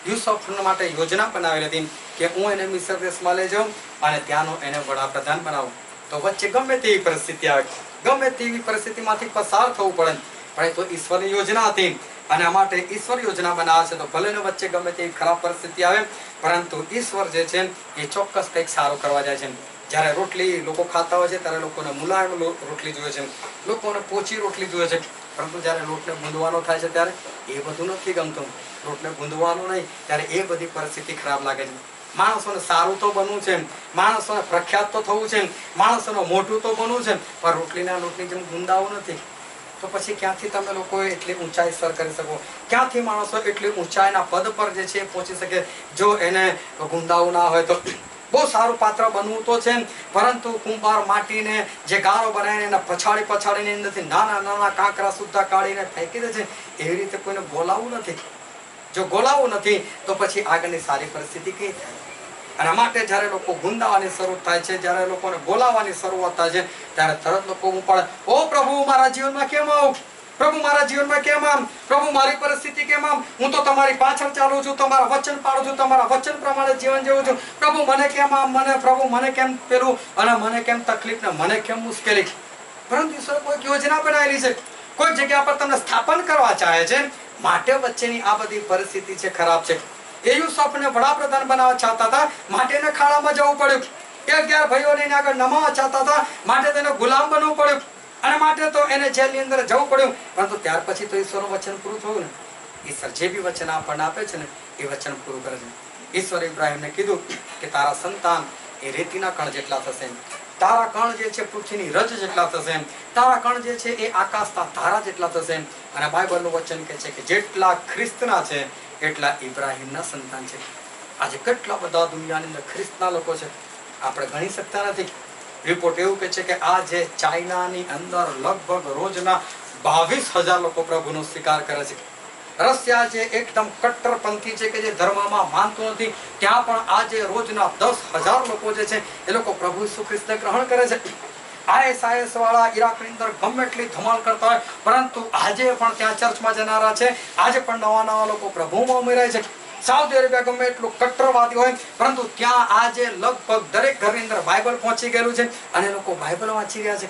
યુસુફ માટે યોજના બનાવેલી હતી કે હું એને મિસ્ર દેશમાં લઈ જાઉં અને ત્યાંનો એને વડાપ્રધાન બનાવું. તો વચ્ચે ગમે તેવી પરિસ્થિતિ આવે, ગમે તેવી પરિસ્થિતિમાંથી પસાર થવું પડે, પણ એ તો ઈશ્વરની યોજના હતી અને આ માટે ઈશ્વર યોજના બનાવે છે. તો ભલે ને વચ્ચે ગમે તેવી ખરાબ પરિસ્થિતિ આવે, પરંતુ ઈશ્વર જે છે એ ચોક્કસ કંઈક સારું કરવા જાય છે. જ્યારે રોટલી લોકો ખાતા હોય છે ત્યારે લોકોને મુલાયમ રોટલી જોઈએ છે, લોકોને પોચી રોટલી જોઈએ છે, પરંતુ જ્યારે લોટને ગૂંદવાનો થાય છે ત્યારે એ બધું નથી ગમતું. લોટને ગૂંદવાનો નહીં ત્યારે એ બધી પરિસ્થિતિ ખરાબ લાગે છે. માણસોને સારું તો બનવું છે, માણસોને પ્રખ્યાત તો થવું છે, માણસોને મોટું તો બનવું છે, પણ રોટલીના લોટની જેમ ગુંદાવું નથી. તો પછી ક્યાંથી તમે લોકો એટલી ઊંચાઈ સર કરી શકો? ક્યાંથી માણસો એટલી ઊંચાઈના પદ પર જે છે પહોંચી શકે? જો એને ગુંદાવું ના હોય તો બહુ સારું પાત્ર બનવું તો છે, પરંતુ કુંભાર માટીને જે ગારો બનાવીને એને પછાડીને અંદરથી નાના નાના કાંકરા સુદ્ધા કાઢીને ફેંકી દે છે, એવી રીતે કોઈને બોલાવવું નથી. જો બોલાવવું નથી તો પછી આગળની સારી પરિસ્થિતિ કઈ થાય? અને માટે જ્યારે લોકો ગુંદાવાની શરૂઆત થાય છે, જ્યારે લોકોને બોલાવવાની શરૂઆત થાય છે, ત્યારે તરત લોકો પડે, ઓ પ્રભુ મારા જીવનમાં કેમ આવું? પ્રભુ મારા જીવનમાં કેમ આમ? પ્રભુ મારી પરિસ્થિતિ કેમ આમ? હું તો તમારી પાછળ ચાલું છું, તમારા વચન પાડું છું, તમારા વચન પ્રમાણે જીવન જીવું છું. પ્રભુ મને કેમ આમ? પ્રભુ મને કેમ પેલું અને મને કેમ તકલીફ ને મને કેમ મુશ્કેલી? પરંતુ ઈશ્વરે કોઈક યોજના બનાવેલી છે, કોઈ જગ્યા પર તમને સ્થાપન કરવા ચાહે છે, માટે વચ્ચેની આ બધી પરિસ્થિતિ છે ખરાબ છે. એ યુસુફને વડાપ્રધાન બનાવવા ચાહતા હતા, માટે એને ખાડામાં જવું પડ્યું. 11 ભાઈઓને એને આગળ નમાવા ચાહતા હતા, માટે તેને ગુલામ બનવું પડ્યું અને માટે તો એને જેલની અંદર જવું પડ્યું. પરંતુ ત્યાર પછી તો ઈશ્વરનું વચન પૂરું થયું ને. ઈશ્વર જે બી વચન આપણને આપે છે ને એ વચન પૂરું કરે છે. ઈશ્વરે ઇબ્રાહીમને કીધું કે તારા સંતાન એ રેતીના કણ જેટલા થશે, તારા કણ જે છે પૃથ્વીની રજ જેટલા થશે, તારા કણ જે છે એ આકાશના તારા જેટલા થશે. અને બાઇબલનું વચન કહે છે કે જેટલા ખ્રિસ્તના છે એટલા ઇબ્રાહીમના સંતાન છે. આજે કેટલા બધા દુનિયાની અંદર ખ્રિસ્તના લોકો છે, આપણે ગણી શકતા નથી. રિપોર્ટ એવું કહે છે કે આજે ચાઇનાની અંદર લગભગ રોજના 22,000 લોકો પ્રભુનો સ્વીકાર કરે છે. રશિયા જે એકદમ કટ્ટરપંથી છે કે જે ધર્મમાં માનતું નથી, ત્યાં પણ આજે રોજના 10,000 લોકો જે છે એ લોકો પ્રભુ ઈસુ ખ્રિસ્તને ગ્રહણ કરે છે. ISIS વાળા ઈરાકની અંદર ગમે એટલી ધમાલ કરતા હોય, પરંતુ આજે પણ ત્યાં ચર્ચમાં જનારા છે, આજે પણ નવા લોકો પ્રભુમાં ઉમેરાય છે. સાઉદી અરેબિયા ગમે એટલું કટ્ટરવાદી હોય, પરંતુ ત્યાં આજે લગભગ દરેક ઘરની અંદર બાઇબલ પહોંચી ગયેલું છે અને લોકો બાઇબલ વાંચી રહ્યા છે.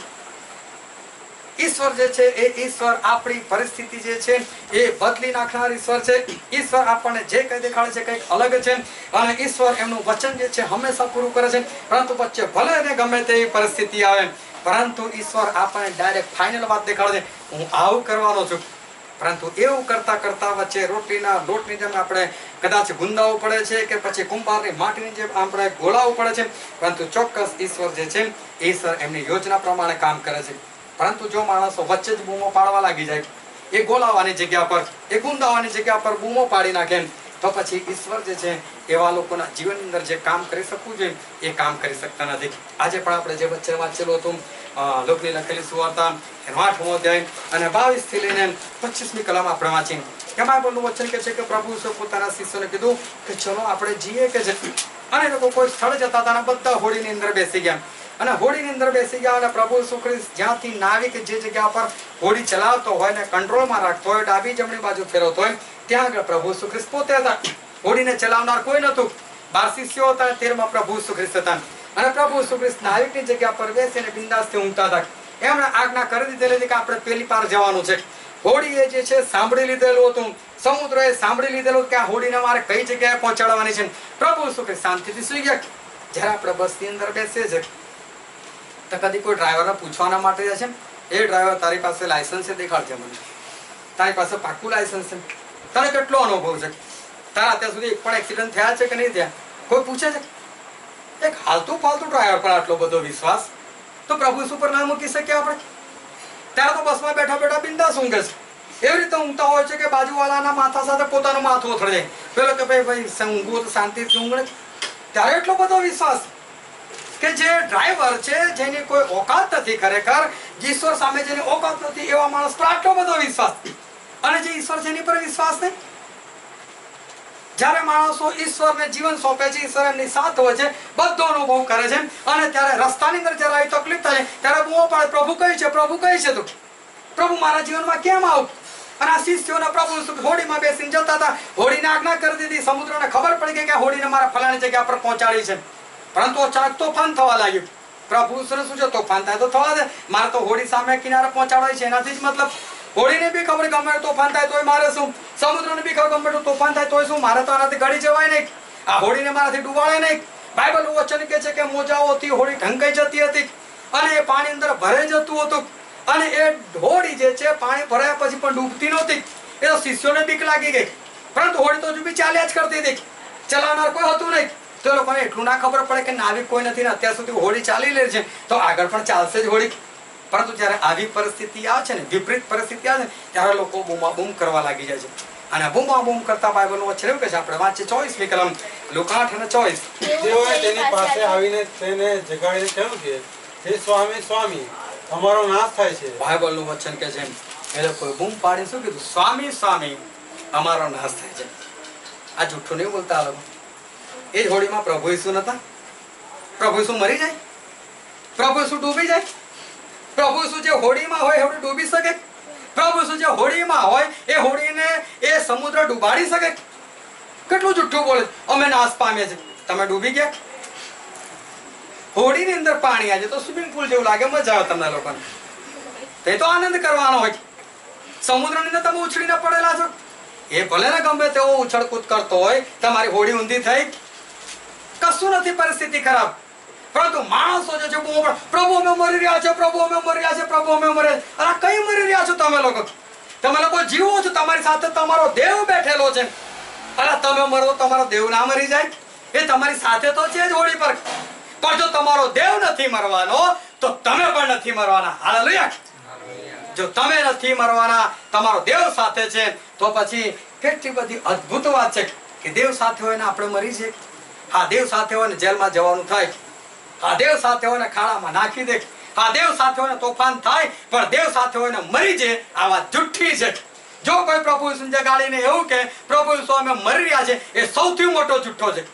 ઈશ્વર જે છે એ ઈશ્વર આપણી પરિસ્થિતિ જે છે એ બદલી નાખનાર ઈશ્વર છે. ઈશ્વર આપણને જે કંઈ દેખાડે છે કંઈક અલગ છે અને ઈશ્વર એમનું વચન જે છે હંમેશા પૂરું કરે છે. પરંતુ વચ્ચે ભલે એને ગમે તેવી પરિસ્થિતિ આવે, પરંતુ ઈશ્વર આપણને ડાયરેક્ટ ફાઇનલ વાત દેખાડે છે, હું આવું કરવાનો છું. પરંતુ એવું કરતા કરતા વચ્ચે રોટલીના લોટની જેમ આપણે કદાચ ગુંદાવવું પડે છે કે પછી કુંભારની માટીની જેમ આપણે ગોળાવવું પડે છે, પરંતુ ચોક્કસ ઈશ્વર જે છે ઈશ્વર એમની યોજના પ્રમાણે કામ કરે છે. પરંતુ જો માણસો વચ્ચે જ બૂમો પાડવા લાગી જાય, એ ગોલાવાની જગ્યા પર, એ ગુંદાવાની જગ્યા પર બૂમો પાડી નાખે, તો પછી ઈશ્વર જે છે એવા લોકોના જીવનની અંદર જે કામ કરી શકવું જોઈએ એ કામ કરી શકતા નથી. આજે પણ આપણે જે વચ્ચે વાંચેલું હતું લોકની લખેલી સુવાર્તા એનો 8મો અધ્યાય અને 22 થી લઈને 25મી કલમ આપણે વાંચી. એમાં બોલનું વચન કહે છે કે પ્રભુ ઈસુ પોતાના શિષ્યોને કીધું કે ચલો આપણે જઈએ કે છે. અને લોકો કોઈ સ્થળ જતા હતા અને બધા હોડીની અંદર બેસી ગયા અને હોડીની અંદર બેસી ગયા અને પ્રભુ ઈસુ ખ્રિસ્ત જ્યાંથી નાવિક જે જગ્યા પર હોડી ચલાવતો હોય ને કંટ્રોલમાં રાખતો હોય, ડાબી જમણી બાજુ ફેરવતો હોય, ત્યાં આગળ પ્રભુ ઈસુ ખ્રિસ્ત પોતે હતા. હોડીને ચલાવનાર કોઈ નતું. 12 શિષ્યો હતા, 13માં પ્રભુ ઈસુ ખ્રિસ્ત હતા. અને પ્રભુ ઈસુ ખ્રિસ્ત નાવિકની જગ્યા પર બેસીને બિંદાસથી ઊંઘતા હતા. એમણે આજ્ઞા કરી દીધેલી કે આપણે પેલી પાર જવાનું છે. હોડીએ જે છે સાંભળી લીધેલું હતું, સમુદ્રએ સાંભળી લીધેલું કે આ હોડીને મારે કઈ જગ્યાએ પહોંચાડવાની છે. પ્રભુ ઈસુ ખ્રિસ્ત શાંતિથી સુઈ ગયા. જ્યારે આપણે બસની અંદર બેસીએ છીએ તો કદી કોઈ ડ્રાઈવરને પૂછવાના માટે છે, એ ડ્રાઈવર તારી પાસે લાયસન્સ છે દેખાડજે મને, તારી પાસે પાક્કું લાયસન્સ છે, તારે કેટલો અનુભવ છે, તારા અત્યાર સુધી એક પણ એક્સિડન્ટ થયા છે કે નહીં થયા, કોઈ પૂછે છે? એક હાલતુ ફાલતુ ડ્રાઈવર પર આટલો બધો વિશ્વાસ, તો પ્રભુ ઈસુ પર ના મૂકી શકીએ આપણે? ત્યારે તો બસમાં બેઠા બેઠા બિંદાસ ઊંઘે છે. એવી રીતે ઊંઘતા હોય છે કે બાજુવાળાના માથા સાથે પોતાનું માથું અથડાય. પેલો કે ભાઈ ઊંઘવું તો શાંતિથી ઊંઘે. ત્યારે એટલો બધો વિશ્વાસ કે જે ડ્રાઈવર છે, જેની કોઈ ઓકાત નથી, ખરેખર ઈશ્વર સામે જેની ઓકાત નથી, એવા માણસ પર આટલો બધો વિશ્વાસ. અને જે ઈશ્વર છે એની પર વિશ્વાસ નહીં. જ્યારે માણસો ઈશ્વરને જીવન સોંપે છે, ઈશ્વર એમની સાથ હોય છે, બધો અનુભવ કરે છે, અને ત્યારે રસ્તાની અંદર જ્યારે આવી તકલીફ થાય ત્યારે બૂમો પાડે, પ્રભુ કઈ છે, પ્રભુ કઈ છે તું? પ્રભુ મારા જીવનમાં કેમ આવું? અને આ શિષ્યોને પ્રભુ હોડીમાં બેસીને જતા હતા. હોડીને આજ્ઞા કરી દીધી. સમુદ્રને ખબર પડી ગઈ કે હોડીને મારા ફલાણી જગ્યા પર પહોંચાડી છે. પરંતુ અચાનક તોફાન થવા લાગ્યું. પ્રભુ શું છે, તોફાન થાય તો થવા દે, મારે તો હોડી સામે કિનારે પહોંચાડવાય છે, એનાથી જ મતલબ. હોડીને બી ખબર ગમે તોફાન થાય તોય મારે શું, સમુદ્રને બી ખબર ગમે તોફાન થાય તોય શું, મારે તો આનાથી ગળી જવાય નહીં, આ હોડીને મારાથી ડૂબાડે નહીં. બાઇબલનું વચન કહે છે કે મોજાઓથી હોડી ઢંકાઈ જતી હતી અને એ પાણી અંદર ભરાઈ જતું હતું, અને એ હોડી જે છે પાણી ભરાયા પછી પણ ડૂબતી નહોતી. એ તો શિષ્યોને બીક લાગી ગઈ, પરંતુ હોડી તો બી ચાલ્યા જ કરતી હતી, ચલાવનાર કોઈ હતું નહીં. તો લોકોને એટલું ના ખબર પડે કે નાવિક કોઈ નથી ને અત્યાર સુધી હોડી ચાલી લે છે, તો આગળ પણ ચાલશે જ હોડી. પરંતુ જ્યારે આવી પરિસ્થિતિ આવે છે ને, વિપરીત પરિસ્થિતિ આવે છે, ત્યારે લોકો બૂમાબૂમ કરવા લાગી જાય છે. અને બૂમાબૂમ કરતા બાઇબલનું વચન એવું કહે છે, આપણે વાંચીએ 24મી કલમ, લુકા 8:24. તેઓએ તેની પાસે આવીને તેને જગાડીને કહ્યું કે હે સ્વામી, સ્વામી, અમારો નાશ થાય છે. બાઇબલનું વચન કહે છે એ લોકોએ બૂમ પાડી શું કીધું? સ્વામી, સ્વામી, અમારો નાશ થાય છે. આ જુઠ્ઠું નહીં બોલતા આ લોકો. એ જ હોડીમાં પ્રભુ ઈસુ નતા? પ્રભુ ઈસુ મરી જાય? પ્રભુ ઈસુ ડૂબી જાય? પ્રભુ ઈસુ જે હોડીમાં હોય એ હોડી ડૂબી શકે? પ્રભુ ઈસુ જે હોડીમાં હોય એ હોડીને એ સમુદ્ર ડૂબાડી શકે? કેટલું જુઠ્ઠું બોલે. અમે નાશ પામ્યા છે. તમે ડૂબી ગયા? હોડીની અંદર પાણી આવે તો સ્વિમિંગ પુલ જેવું લાગે, મજા આવે તમને લોકોને. તે તો આનંદ કરવાનો હોય. સમુદ્રની અંદર તમે ઉછળીને પડેલા છો. એ ભલે ને ગમે તેવો ઉછળકૂદ કરતો હોય, તમારી હોડી ઊંધી થઈ, કશું નથી, પરિસ્થિતિ ખરાબ. પરંતુ માણસો જે છે પ્રભુ અમે મરી રહ્યા છે, પ્રભુ અમે મરી રહ્યા છે, પ્રભુ અમે મરી રહ્યા છે. અરે કઈ મરી રહ્યા છો તમે લોકો? તમે લોકો જીવો છો, તમારી સાથે તમારો દેવ બેઠેલો છે. અરે તમે મરો, તમારો દેવ ના મરી જાય? એ તમારી સાથે તો છે જ હોડી પર, પણ જો તમારો દેવ નથી મરવાનો તો તમે પણ નથી મરવાના. હાલેલુયા. જો તમે નથી મરવાના, તમારો દેવ સાથે છે, તો પછી કેટલી બધી અદ્ભુત વાત છે કે દેવ સાથે હોય ને આપણે મરી જઈએ. હા, દેવ સાથે હોય ને જેલમાં જવાનું થાય, હા દેવ સાથે હોય ને ખાડામાં નાખી દે, હા દેવ સાથે હોય ને તોફાન થાય, પણ દેવ સાથે હોય ને મરી જાય, આ વાત જુઠ્ઠી છે. જો કોઈ પ્રભુ ઈસુને જગાડીને એવું કે પ્રભુ ઈસુ અમે મરી રહ્યા છે, એ સૌથી મોટો જુઠ્ઠો છે.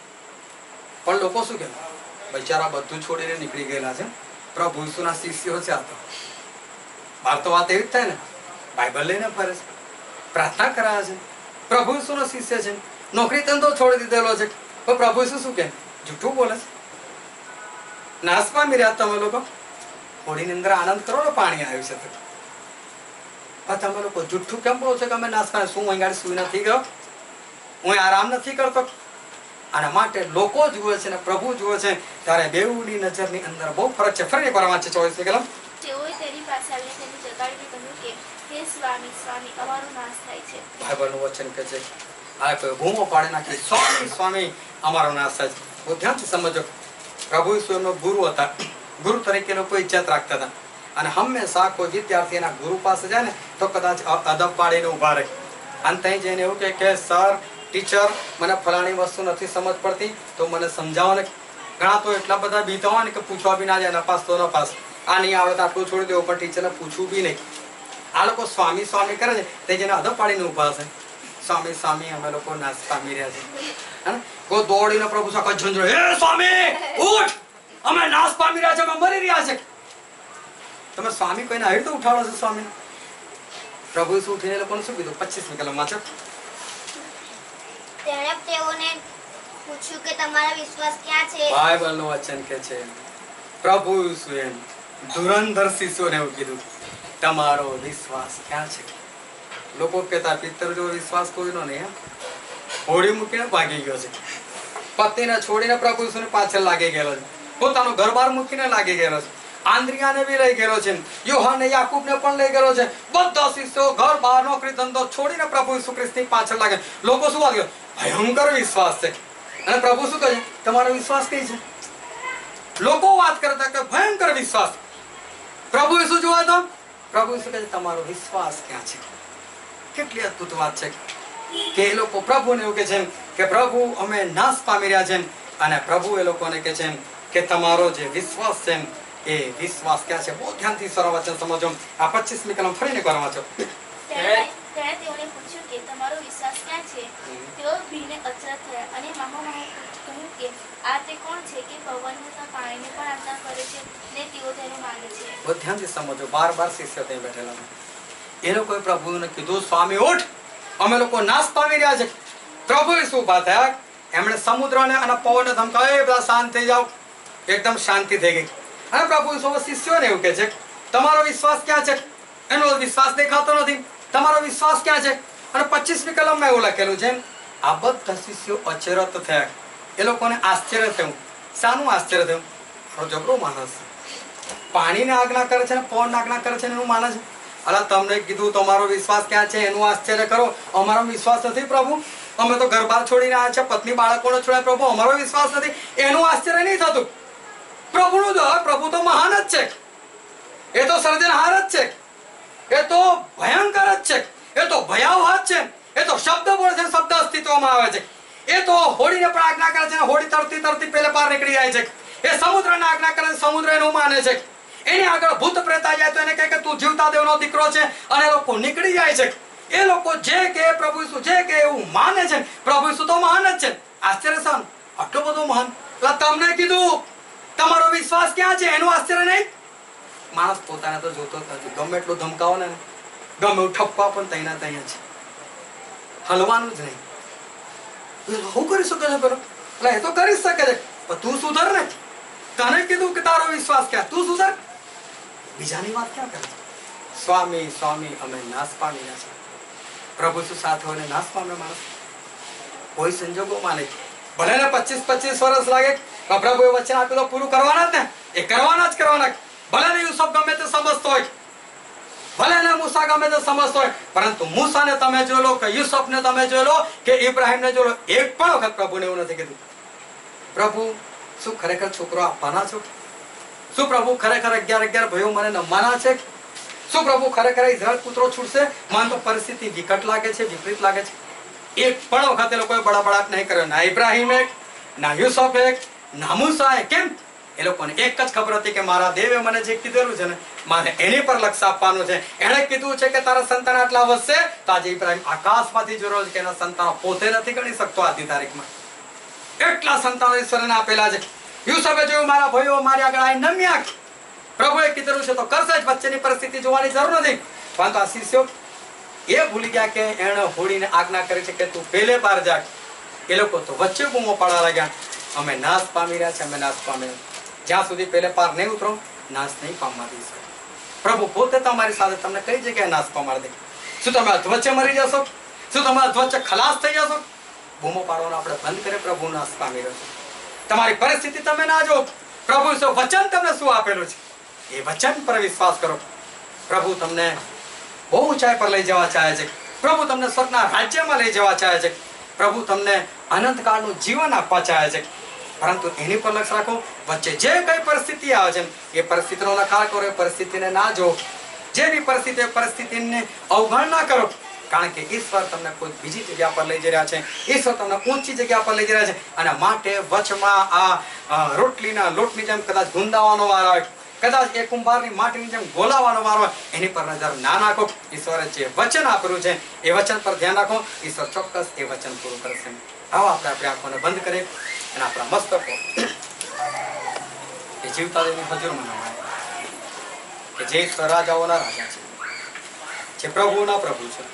પણ લોકો શું કહે? બિચારા બધું છોડીને નીકળી ગયેલા છે, પ્રભુ ઈસુના શિષ્યો છે. આ તો બાર તો વાત એવી જ થાય ને, બાઇબલ લઈને ફરે છે, પ્રાર્થના કરાવે છે, પ્રભુ ઈસુનો શિષ્ય છે, નોકરી ધંધો છોડી દીધેલો છે, પણ પ્રભુ ઈસુ શું કહે? જૂઠું બોલે છે. નાશ પામી રહ્યા તમે લોકો. હોડીની અંદર આનંદ કરો ને, પાણી આવ્યું છે તો તમે લોકો જૂઠું કેમ બોલો છો કે અમે નાશ પામે? શું હું અહીં સુઈ નથી ગયો? હું આરામ નથી કરતો? આના માટે લોકો જુએ છે ને પ્રભુ જુએ છે, ત્યારે બેઉની નજરની અંદર બહુ ફરક છે. ફરી એકવાર વાંચે 24મી કલમ. તેઓએ તેની પાસે આવીને તેને જગાડીને કહ્યું કે હે સ્વામી, સ્વામી, અમારો નાશ થાય છે. બાઇબલનું વચન કહે છે, આ કોઈ બૂમો પાડી નાખી, સ્વામી, સ્વામી, અમારો નાશ થાય છે. બહુ ધ્યાનથી સમજો. પ્રભુ ઈસુ એમનો ગુરુ હતા. ગુરુ તરીકે લોકો ઇજ્જત રાખતા હતા, અને હંમેશા કોઈ વિદ્યાર્થી એના ગુરુ પાસે જાય ને તો કદાચ અદબ પાડીને ઉભા રહે, અને ત્યાં જઈને એવું કે સર, ટીચર, મને ફલાણી વસ્તુ નથી સમજ પડતી તો મને સમજાવો ને. ઘણા તો એટલા બધા બીતા હોય ને કે પૂછવા બી ના જાય, નપાસ તો નપાસ, આ નહીં આવડે તો આટલું છોડી દેવું, પણ ટીચરને પૂછવું બી નહીં. આ લોકો સ્વામી સ્વામી કરે છે, તે જેને અદબ પાડીને ઉભા છે. સ્વામી, સ્વામી, અમે લોકો નાશ પામી રહ્યા છે. કોઈ દોડીને પ્રભુ સાથે ઝંઝરો, હે સ્વામી ઉઠ, અમે નાશ પામી રહ્યા છે, અમે મરી રહ્યા છે. તમે સ્વામી કોઈને આવી રીતે ઉઠાડો છો? સ્વામી પ્રભુ ઈસુ ઉઠીને લોકોને શું કીધું? 25મી કલમ વાંચો. તેણે તેઓને પૂછ્યું કે તમારો વિશ્વાસ ક્યાં છે? બાઇબલનું વચન કહે છે પ્રભુ ઈસુએ ધુરંધર શિષ્યોને એવું કીધું, તમારો વિશ્વાસ ક્યાં છે? લોકો કહેતા પિત્તર જેવો વિશ્વાસ કોઈનો નહીં. હોડી મૂકીને ભાગી ગયો છે, પત્નીને છોડીને પ્રભુ ઈસુની પાછળ લાગી ગયેલો છે, પોતાનું ઘર-બાર મૂકીને લાગી ગયેલો છે, આંદ્રિયાને બી લઈ ગયેલો છે, યોહાને યાકૂબને પણ લઈ ગયેલો છે. બધા શિષ્યો ઘર-બાર, નોકરી ધંધો છોડીને પ્રભુ ઈસુ ખ્રિસ્તની પાછળ લાગે. લોકો શું વાત કરે? ભયંકર વિશ્વાસ છે. અને પ્રભુ શું કહે છે? તમારો વિશ્વાસ કઈ છે? લોકો વાત કરતા કે ભયંકર વિશ્વાસ. પ્રભુ ઈસુ જોવા તો પ્રભુ ઈસુ કહે તમારો વિશ્વાસ ક્યાં છે. કેટલી અદ્ભુત વાત છે કે એ લોકો પ્રભુને એવું કહે છે કે પ્રભુ અમે નાશ પામી રહ્યા છે, અને પ્રભુ એ લોકોને કહે છે કે તમારો જે વિશ્વાસ છે એ વિશ્વાસ ક્યાં છે. બહુ ધ્યાનથી સરળ વચન સમજો. આ 25મી કલમ ફરીને એકવાર વાંચો. તેણે તેઓને પૂછ્યું કે તમારો વિશ્વાસ ક્યાં છે. તેઓ ભીને અચરજ થયા અને માહોમાહો કહ્યું કે આ તે કોણ છે કે પવનને તથા પાણીને પણ આજ્ઞા કરે છે ને તેઓ તેને માને છે. બહુ ધ્યાનથી સમજો. 12 શિષ્યો ત્યાં બેઠેલા એ લોકોએ પ્રભુને કીધું સ્વામી ઉઠ, અમે લોકો નાશ પામી રહ્યા છે. પ્રભુ ઈસુ ઊભા થયા, એમણે સમુદ્રને અને પવનને ધમકાવ્યો, બધા શાંત થઈ જાઓ. એકદમ શાંતિ થઈ ગઈ. અને પ્રભુ ઈસુ શિષ્યોને એવું કહે છે તમારો વિશ્વાસ ક્યાં છે. એનો વિશ્વાસ દેખાતો નથી. તમારો વિશ્વાસ ક્યાં છે. અને 25મી કલમમાં એવું લખેલું છે આ બધા શિષ્યો અચરત થયા. એ લોકોને આશ્ચર્ય થયું. શાનું આશ્ચર્ય થયું? મારો જબરો માણસ પાણીને આજ્ઞા કરે છે ને પવનને આજ્ઞા કરે છે એનું માને છે. અલા તમને કીધું તમારો વિશ્વાસ ક્યાં છે એનું આશ્ચર્ય કરો. અમારો વિશ્વાસ નથી પ્રભુ, અમે તો ઘર બાર છોડીને આવ્યા છે, પત્ની બાળકોને છોડ્યા પ્રભુ, અમારો વિશ્વાસ નથી. એનું આશ્ચર્ય નહીં થતું. પ્રભુનું જો પ્રભુ તો મહાન જ છે, એ તો સર્જનહાર જ છે, એ તો ભયંકર જ છે, એ તો ભયાવહ જ છે, એ તો શબ્દ બોલે છે, શબ્દ અસ્તિત્વમાં આવે છે. એ તો હોડીને પણ આજ્ઞા કરે છે, હોડી તરતી તરતી પેલે પાર નીકળી જાય છે. એ સમુદ્રને આજ્ઞા કરે છે, સમુદ્ર એનું માને છે. એની આગળ ભૂત પ્રેત આવી જાય તો એને કહે કે તું જીવતા દેવનો દીકરો છે, અને લોકો નીકળી જાય છે. એ લોકો જે કે પ્રભુ ઈસુ જે કે એવું માને છે. પ્રભુ ઈસુ તો મહાન જ છે. આશ્ચર્ય શાનું? આટલો બધો મહાન. તમને કીધું તમારો વિશ્વાસ ક્યાં છે એનું આશ્ચર્ય નહીં. માણસ પોતાને તો જોતો જ નથી. ગમે એટલું ધમકાવો ને, ગમે એવું ઠપકા પણ તૈના તૈયા છે, હલવાનું જ નહીં. શું કરી શકે છે પેલો? એટલે એ તો કરી શકે છે, પણ તું સુધર ને. તને કીધું કે તારો વિશ્વાસ ક્યાં, તું સુધર. બીજાની વાત ક્યાં કરે? સ્વામી સ્વામી અમે નાશ પામી રહ્યા છે. પ્રભુ શું સાથે હોય નાશ પામે માણસ? કોઈ સંજોગોમાં નહીં. ભલે ને 25 વર્ષ લાગે, પણ પ્રભુએ વચન આપ્યું તો પૂરું કરવાના જ ને. એ કરવાના જ કરવાના. ભલે ને યુસુફ ગમે તે સમજતો હોય, ભલે ને મૂસા ગમે તે સમજતો હોય, પરંતુ મૂસાને તમે જોઈ લો કે યુસુફને તમે જોઈ લો કે ઇબ્રાહીમને જોઈ લો, એક પણ વખત પ્રભુને એવું નથી કીધું પ્રભુ શું ખરેખર છોકરો આપવાના છો? શું પ્રભુ ખરેખર 11 ભાઈઓ મને નમવાના છે? શું પ્રભુ ખરેખર ઇઝરાયલ પુત્રો છૂટશે? મને તો પરિસ્થિતિ વિકટ લાગે છે, વિપરીત લાગે છે. એક પણ વખત એ લોકોએ બળાબળાટ નહીં કર્યો. ના ઇબ્રાહીમે, ના યુસુફે, ના મૂસાએ. કેમ? એ લોકોને એક જ ખબર હતી કે મારા દેવે મને જે કીધેલું છે ને, મારે એની પર લક્ષ આપવાનું છે. એણે કીધું છે કે તારા સંતાન આટલા વધશે, તો આજે ઇબ્રાહીમ આકાશમાંથી જોયો છે કે એના સંતાનો પોતે નથી ગણી શકતો આજની તારીખમાં. એટલા સંતાનો ઈશ્વરને આપેલા છે. યુસુફે જોયું મારા ભાઈઓ મારી આગળ આવીને નમ્યા, પ્રભુએ કીધેલું છે તો કરશે જ, વચ્ચેની પરિસ્થિતિ જોવાની જરૂર નથી. પરંતુ આ શિષ્યો એ ભૂલી ગયા કે એણે હોડીને આજ્ઞા કરી છે કે તું પેલે પાર જા. એ લોકો તો વચ્ચે બૂમો પાડવા લાગ્યા, અમે નાશ પામી રહ્યા છે, અમે નાશ પામી. જ્યાં સુધી પેલે પાર નહીં ઉતરો, નાશ નહીં પામવા દઈશું. પ્રભુ પોતે તમારી સાથે તમને કઈ જગ્યાએ નાશ પામવા દે? શું તમે અધવચ્ચે મરી જશો? શું તમે અધવચ્ચે ખલાસ થઈ જશો? બૂમો પાડવાનો આપણે બંધ કરે, પ્રભુ નાશ પામી રહ્યો છે. તમારી પરિસ્થિતિ તમે ના જો, પ્રભુ વચન તમને શું આપેલું છે એ વચન પર વિશ્વાસ કરો. પ્રભુ તમને બહુ ઊંચાઈ પર લઈ જવા ચાહે છે. પ્રભુ તમને સ્વર્ગના રાજ્યમાં લઈ જવા ચાહે છે. પ્રભુ તમને અનંતકાળનું જીવન આપવા ચાહે છે. પરંતુ એની પર લક્ષ રાખો. વચ્ચે જે કઈ પરિસ્થિતિ આવે છે એ પરિસ્થિતિનો નકાર કરો, એ પરિસ્થિતિને ના જો. જે બી પરિસ્થિતિને અવગણના કરો, કારણ કે ઈશ્વર તમને કોઈ બીજી જગ્યા પર લઈ જઈ રહ્યા છે. ઈશ્વર તમને ઊંચી જગ્યા પર લઈ જઈ રહ્યા છે. અને માટે વચમાં આ રોટલીના લોટની જેમ કદાચ ગુંદાવાનો વાર આવે, કદાચ એ કુંભારની માટીની જેમ ગોલાવાનો વાર હોય, એની પર નજર ના નાખો. ઈશ્વરે જે વચન આપેલું છે એ વચન પર ધ્યાન રાખો. ઈશ્વર ચોક્કસ એ વચન પૂરું કરશે. આવો આપણે આપણી આંખોને બંધ કરીએ અને આપણા મસ્તકો એ જીવતા દેવની હજુરમાં નમાય કે જે ઈશ્વર રાજાઓના રાજા છે, જે પ્રભુના પ્રભુ છે,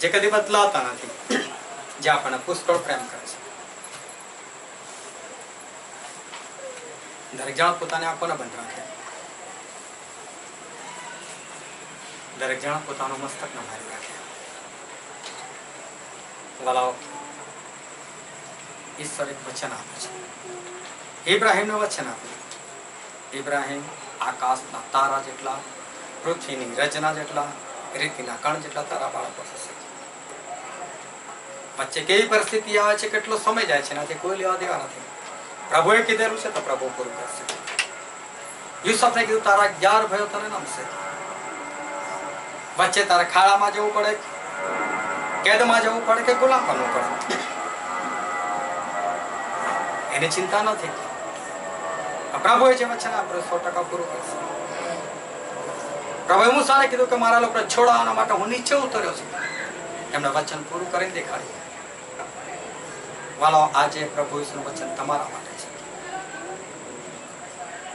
જે કદી બદલાતા નથી, જે આપણને પુષ્કળ પ્રેમ કરે છે. દરેક જણ પોતાની આંખોને બંધ રાખે, દરેક જણ પોતાનું મસ્તક નમાવી રાખે. વાલાઓ, ઈશ્વર એક વચન આપે છે. ઇબ્રાહીમને વચન આપ્યું. ઇબ્રાહીમ આકાશના તારા જેટલા, પૃથ્વીની રચના જેટલા, રેતીના કણ જેટલા તારા બાળકો થશે. વચ્ચે કેવી પરિસ્થિતિ આવે છે, કેટલો સમય જાય છે, એનાથી કોઈ લેવા દેવા નથી. પ્રભુએ કીધેલું છે તો પ્રભુ પૂરું કરશે. યુસુફને કીધું તારા 11 ભાઈઓ તને નમશે. વચ્ચે તારે ખાડામાં જવું પડે, કેદમાં જવું પડે કે ગુલામ બનવું પડે, એની ચિંતા નથી. પ્રભુએ જે વચન આપણે 100% પૂરું કરશે. પ્રભુએ મૂસાને કીધું કે મારા લોકોને છોડાવવા માટે હું નીચે ઉતર્યો છું. એમને વચન પૂરું કરીને દેખાડ્યું. વાલો, આજે પ્રભુ ઈસુનું વચન તમારા માટે છે.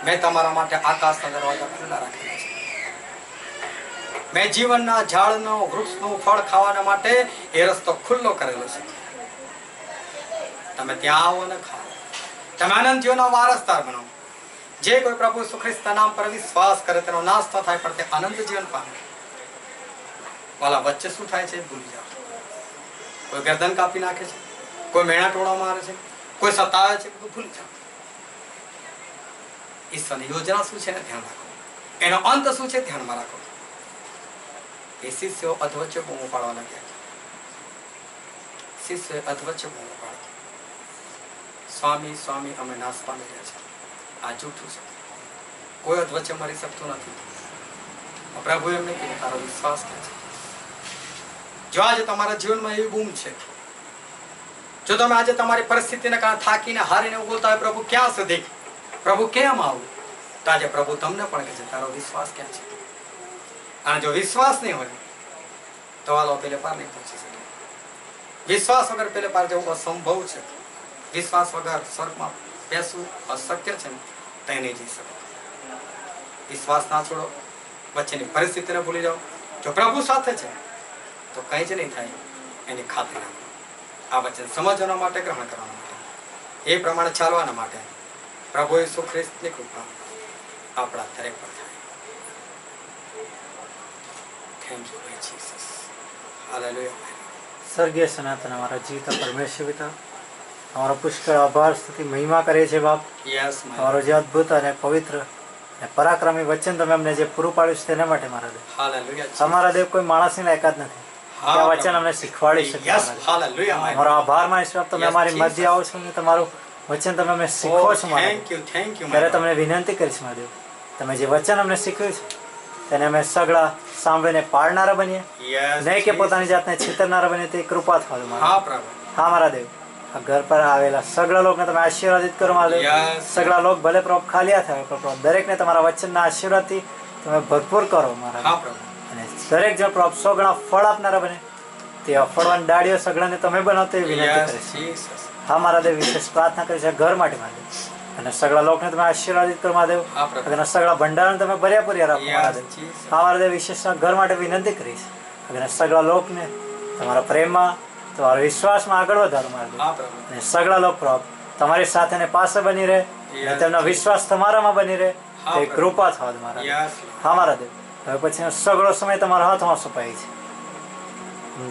મેં તમારા માટે આકાશના દરવાજા ખુલ્લા રાખેલા છે. મેં જીવનના ઝાડનો વૃક્ષનું ફળ ખાવાના માટે એ રસ્તો ખુલ્લો કરેલો છે. તમે ત્યાં આવો અને ખાઓ. તમે આનંદ જીવનના વારસદાર બનો. જે કોઈ પ્રભુ ઈસુ ખ્રિસ્તના નામ પર વિશ્વાસ કરે તેનો નાશ ન થાય, પણ તે આનંદ જીવન પામે. વાલા, વચ્ચે શું થાય છે ભૂલી જાઓ. કોઈ ગરદન કાપી નાખે છે, કોઈ મેણા ટોળા મારે છે, કોઈ સતાવે છે, બધું ભૂલી જાઓ. ઈશ્વરની યોજના શું છે ને ધ્યાન રાખો. એનો અંત શું છે ધ્યાનમાં રાખો. એ શિષ્યો અધવચ્ચે બૂમો પાડવા લાગ્યા. શિષ્યોએ અધવચ્ચે બૂમો પાડી, સ્વામી સ્વામી અમે નાશ પામી રહ્યા છે. આ જૂઠું છે. કોઈ અધવચ્ચે મરી શકતું નથી. પ્રભુ એમને કીધું તારો વિશ્વાસ ક્યાં છે? જો આજે તમારા જીવનમાં એવી બૂમ છે, જો તમે આજે તમારી પરિસ્થિતિને કારણે થાકીને હારીને બોલતા હોય પ્રભુ ક્યાં સુધી, પ્રભુ કેમ આવું, તો આજે પ્રભુ તમને પણ કહે છે તારો વિશ્વાસ ક્યાં છે? અને જો વિશ્વાસ નહીં હોય તો વાલો પેલે પાર નહીં પહોંચી શકે. વિશ્વાસ વગર પેલે પાર જવું અસંભવ છે. વિશ્વાસ વગર સ્વર્ગમાં બેસવું અશક્ય છે, તે નહીં જઈ શકો. વિશ્વાસ ના છોડો, વચ્ચેની પરિસ્થિતિને ભૂલી જાઓ. જો પ્રભુ સાથે છે તો કંઈ જ નહીં થાય, એની ખાતરી રાખો. આ વચન સમજવા માટે, ગ્રહણ કરવા માટે, એ પ્રમાણે ચાલવાના માટે પ્રભુ ઈસુ ખ્રિસ્તની કૃપા આપણા દરેક પર થાય. Thank you Jesus. હાલેલુયા. સ્વર્ગીય સનાતન અમારા જીવતા પરમેશ્વર પિતા, અમારો પુષ્કળ આભાર સ્તુતિ મહિમા કરીએ છીએ બાપ. યસ તમારો જે અદ્ભુત અને પવિત્ર અને પરાક્રમી વચન તમે અમને જે પૂરું પાડ્યું છે તેના માટે મારા દેવ. હાલેલુયા. અમારા દેવ કોઈ માણસની લાયકાત નથી કે આ વચન અમને શીખવાડી શકે. Yes hallelujah. અમારો આભાર માનીશું તમે અમારી મધ્ય આવો છો અને તમારું વચન તમે અમને શીખવો છો મારા દેવ. Thank you. ત્યારે તમને વિનંતી કરીશ મારા દેવ, તમે જે વચન અમને શીખવ્યું છે તેને અમે સગળા સાંભળીને પાડનારા બનીએ, નહીં કે પોતાની જાતને છેતરનારા બનીએ. તે કૃપા થવા દો મારા. હા પ્રભુ. હા મારા દેવ, આ ઘર પર આવેલા સગળા લોકોને તમે આશીર્વાદિત કરો મારા દેવ. સગળા લોક ભલે પ્રભુ ખાલી થયા પ્રભુ, દરેકને તમારા વચનના આશીર્વાદથી તમે ભરપૂર કરો મારા. હા પ્રભુ. અને દરેક જણ પ્રભુ 100 ગણા ફળ આપનારા બને, તે ફળવાની ડાળીઓ સગળાને તમે બનાવો તે વિનંતી કરીશ. હા મારા દેવ, વિશેષ પ્રાર્થના કરી છે ઘર માટે મારા દેવ. અને સગળા લોકને તમે આશીર્વાદિત કરો મારા દેવ. અને સગળા ભંડારને તમે ભર્યા પૂર્યા રાખો મારા દેવ. હા મારા દેવ, વિશેષ ઘર માટે વિનંતી કરીશ. અને સગળા લોકને તમારા પ્રેમમાં, તમારા વિશ્વાસમાં આગળ વધારો મારા દેવ. અને સગળા લોક પ્રભુ તમારી સાથે ને પાસે બની રહે, અને તેમનો વિશ્વાસ તમારામાં બની રહે, તે કૃપા થવા દો મારા દેવ. હા મારા દેવ, હવે પછી સગળો સમય તમારા હાથમાં સોંપાય છે.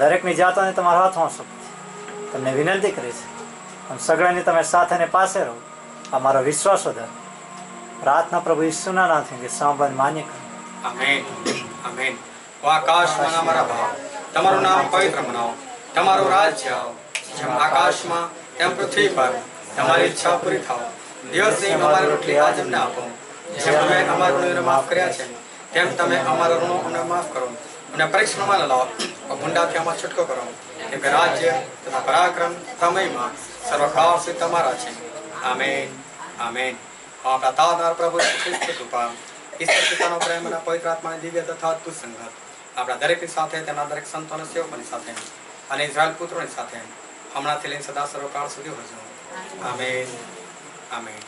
દરેકની જાતોને તમારા હાથમાં સોંપાય છે. તમને વિનંતી કરીશ સગળાની તમે સાથે ને પાસે રહો. અમારો વિશ્વાસ વધારો. પ્રાર્થના પ્રભુ ઈસુના નામથી સાંભળ માન્ય કરો. આમેન. આમેન. આકાશમાં અમારા ભાવ, તમારું નામ પવિત્ર બનાવો. તમારું રાજ્ય આવો, જેમ આકાશમાં તેમ પૃથ્વી પર તમારી ઈચ્છા પૂરી થાવ. દિવસની અમારી રોટલી આજ અમને આપો. જેમ અમે અમારા ઋણોને માફ કર્યા છે તેમ તમે અમારા ઋણો અમને માફ કરો. અને પરીક્ષામાં ન લાવો, ગુંડાથી અમારો છૂટકો કરો. કેમ કે રાજ્ય તથા પરાક્રમ તથા મહિમા સર્વકાળ સુધી તમારા છે. આમેન. આમેન. આપણા તારનાર પ્રભુ ખ્રિસ્તની કૃપા, ઈશ્વર પિતાનો પ્રેમ અને પવિત્ર આત્માની દિવ્ય તથા અદ્ભુત સંગત આપણા દરેકની સાથે, તેના દરેક સંતો અને સેવકોની સાથે અને ઇઝરાયલ પુત્રોની સાથે હમણાંથી લઈને સદા સર્વકાળ સુધી હોય. આમેન. આમેન.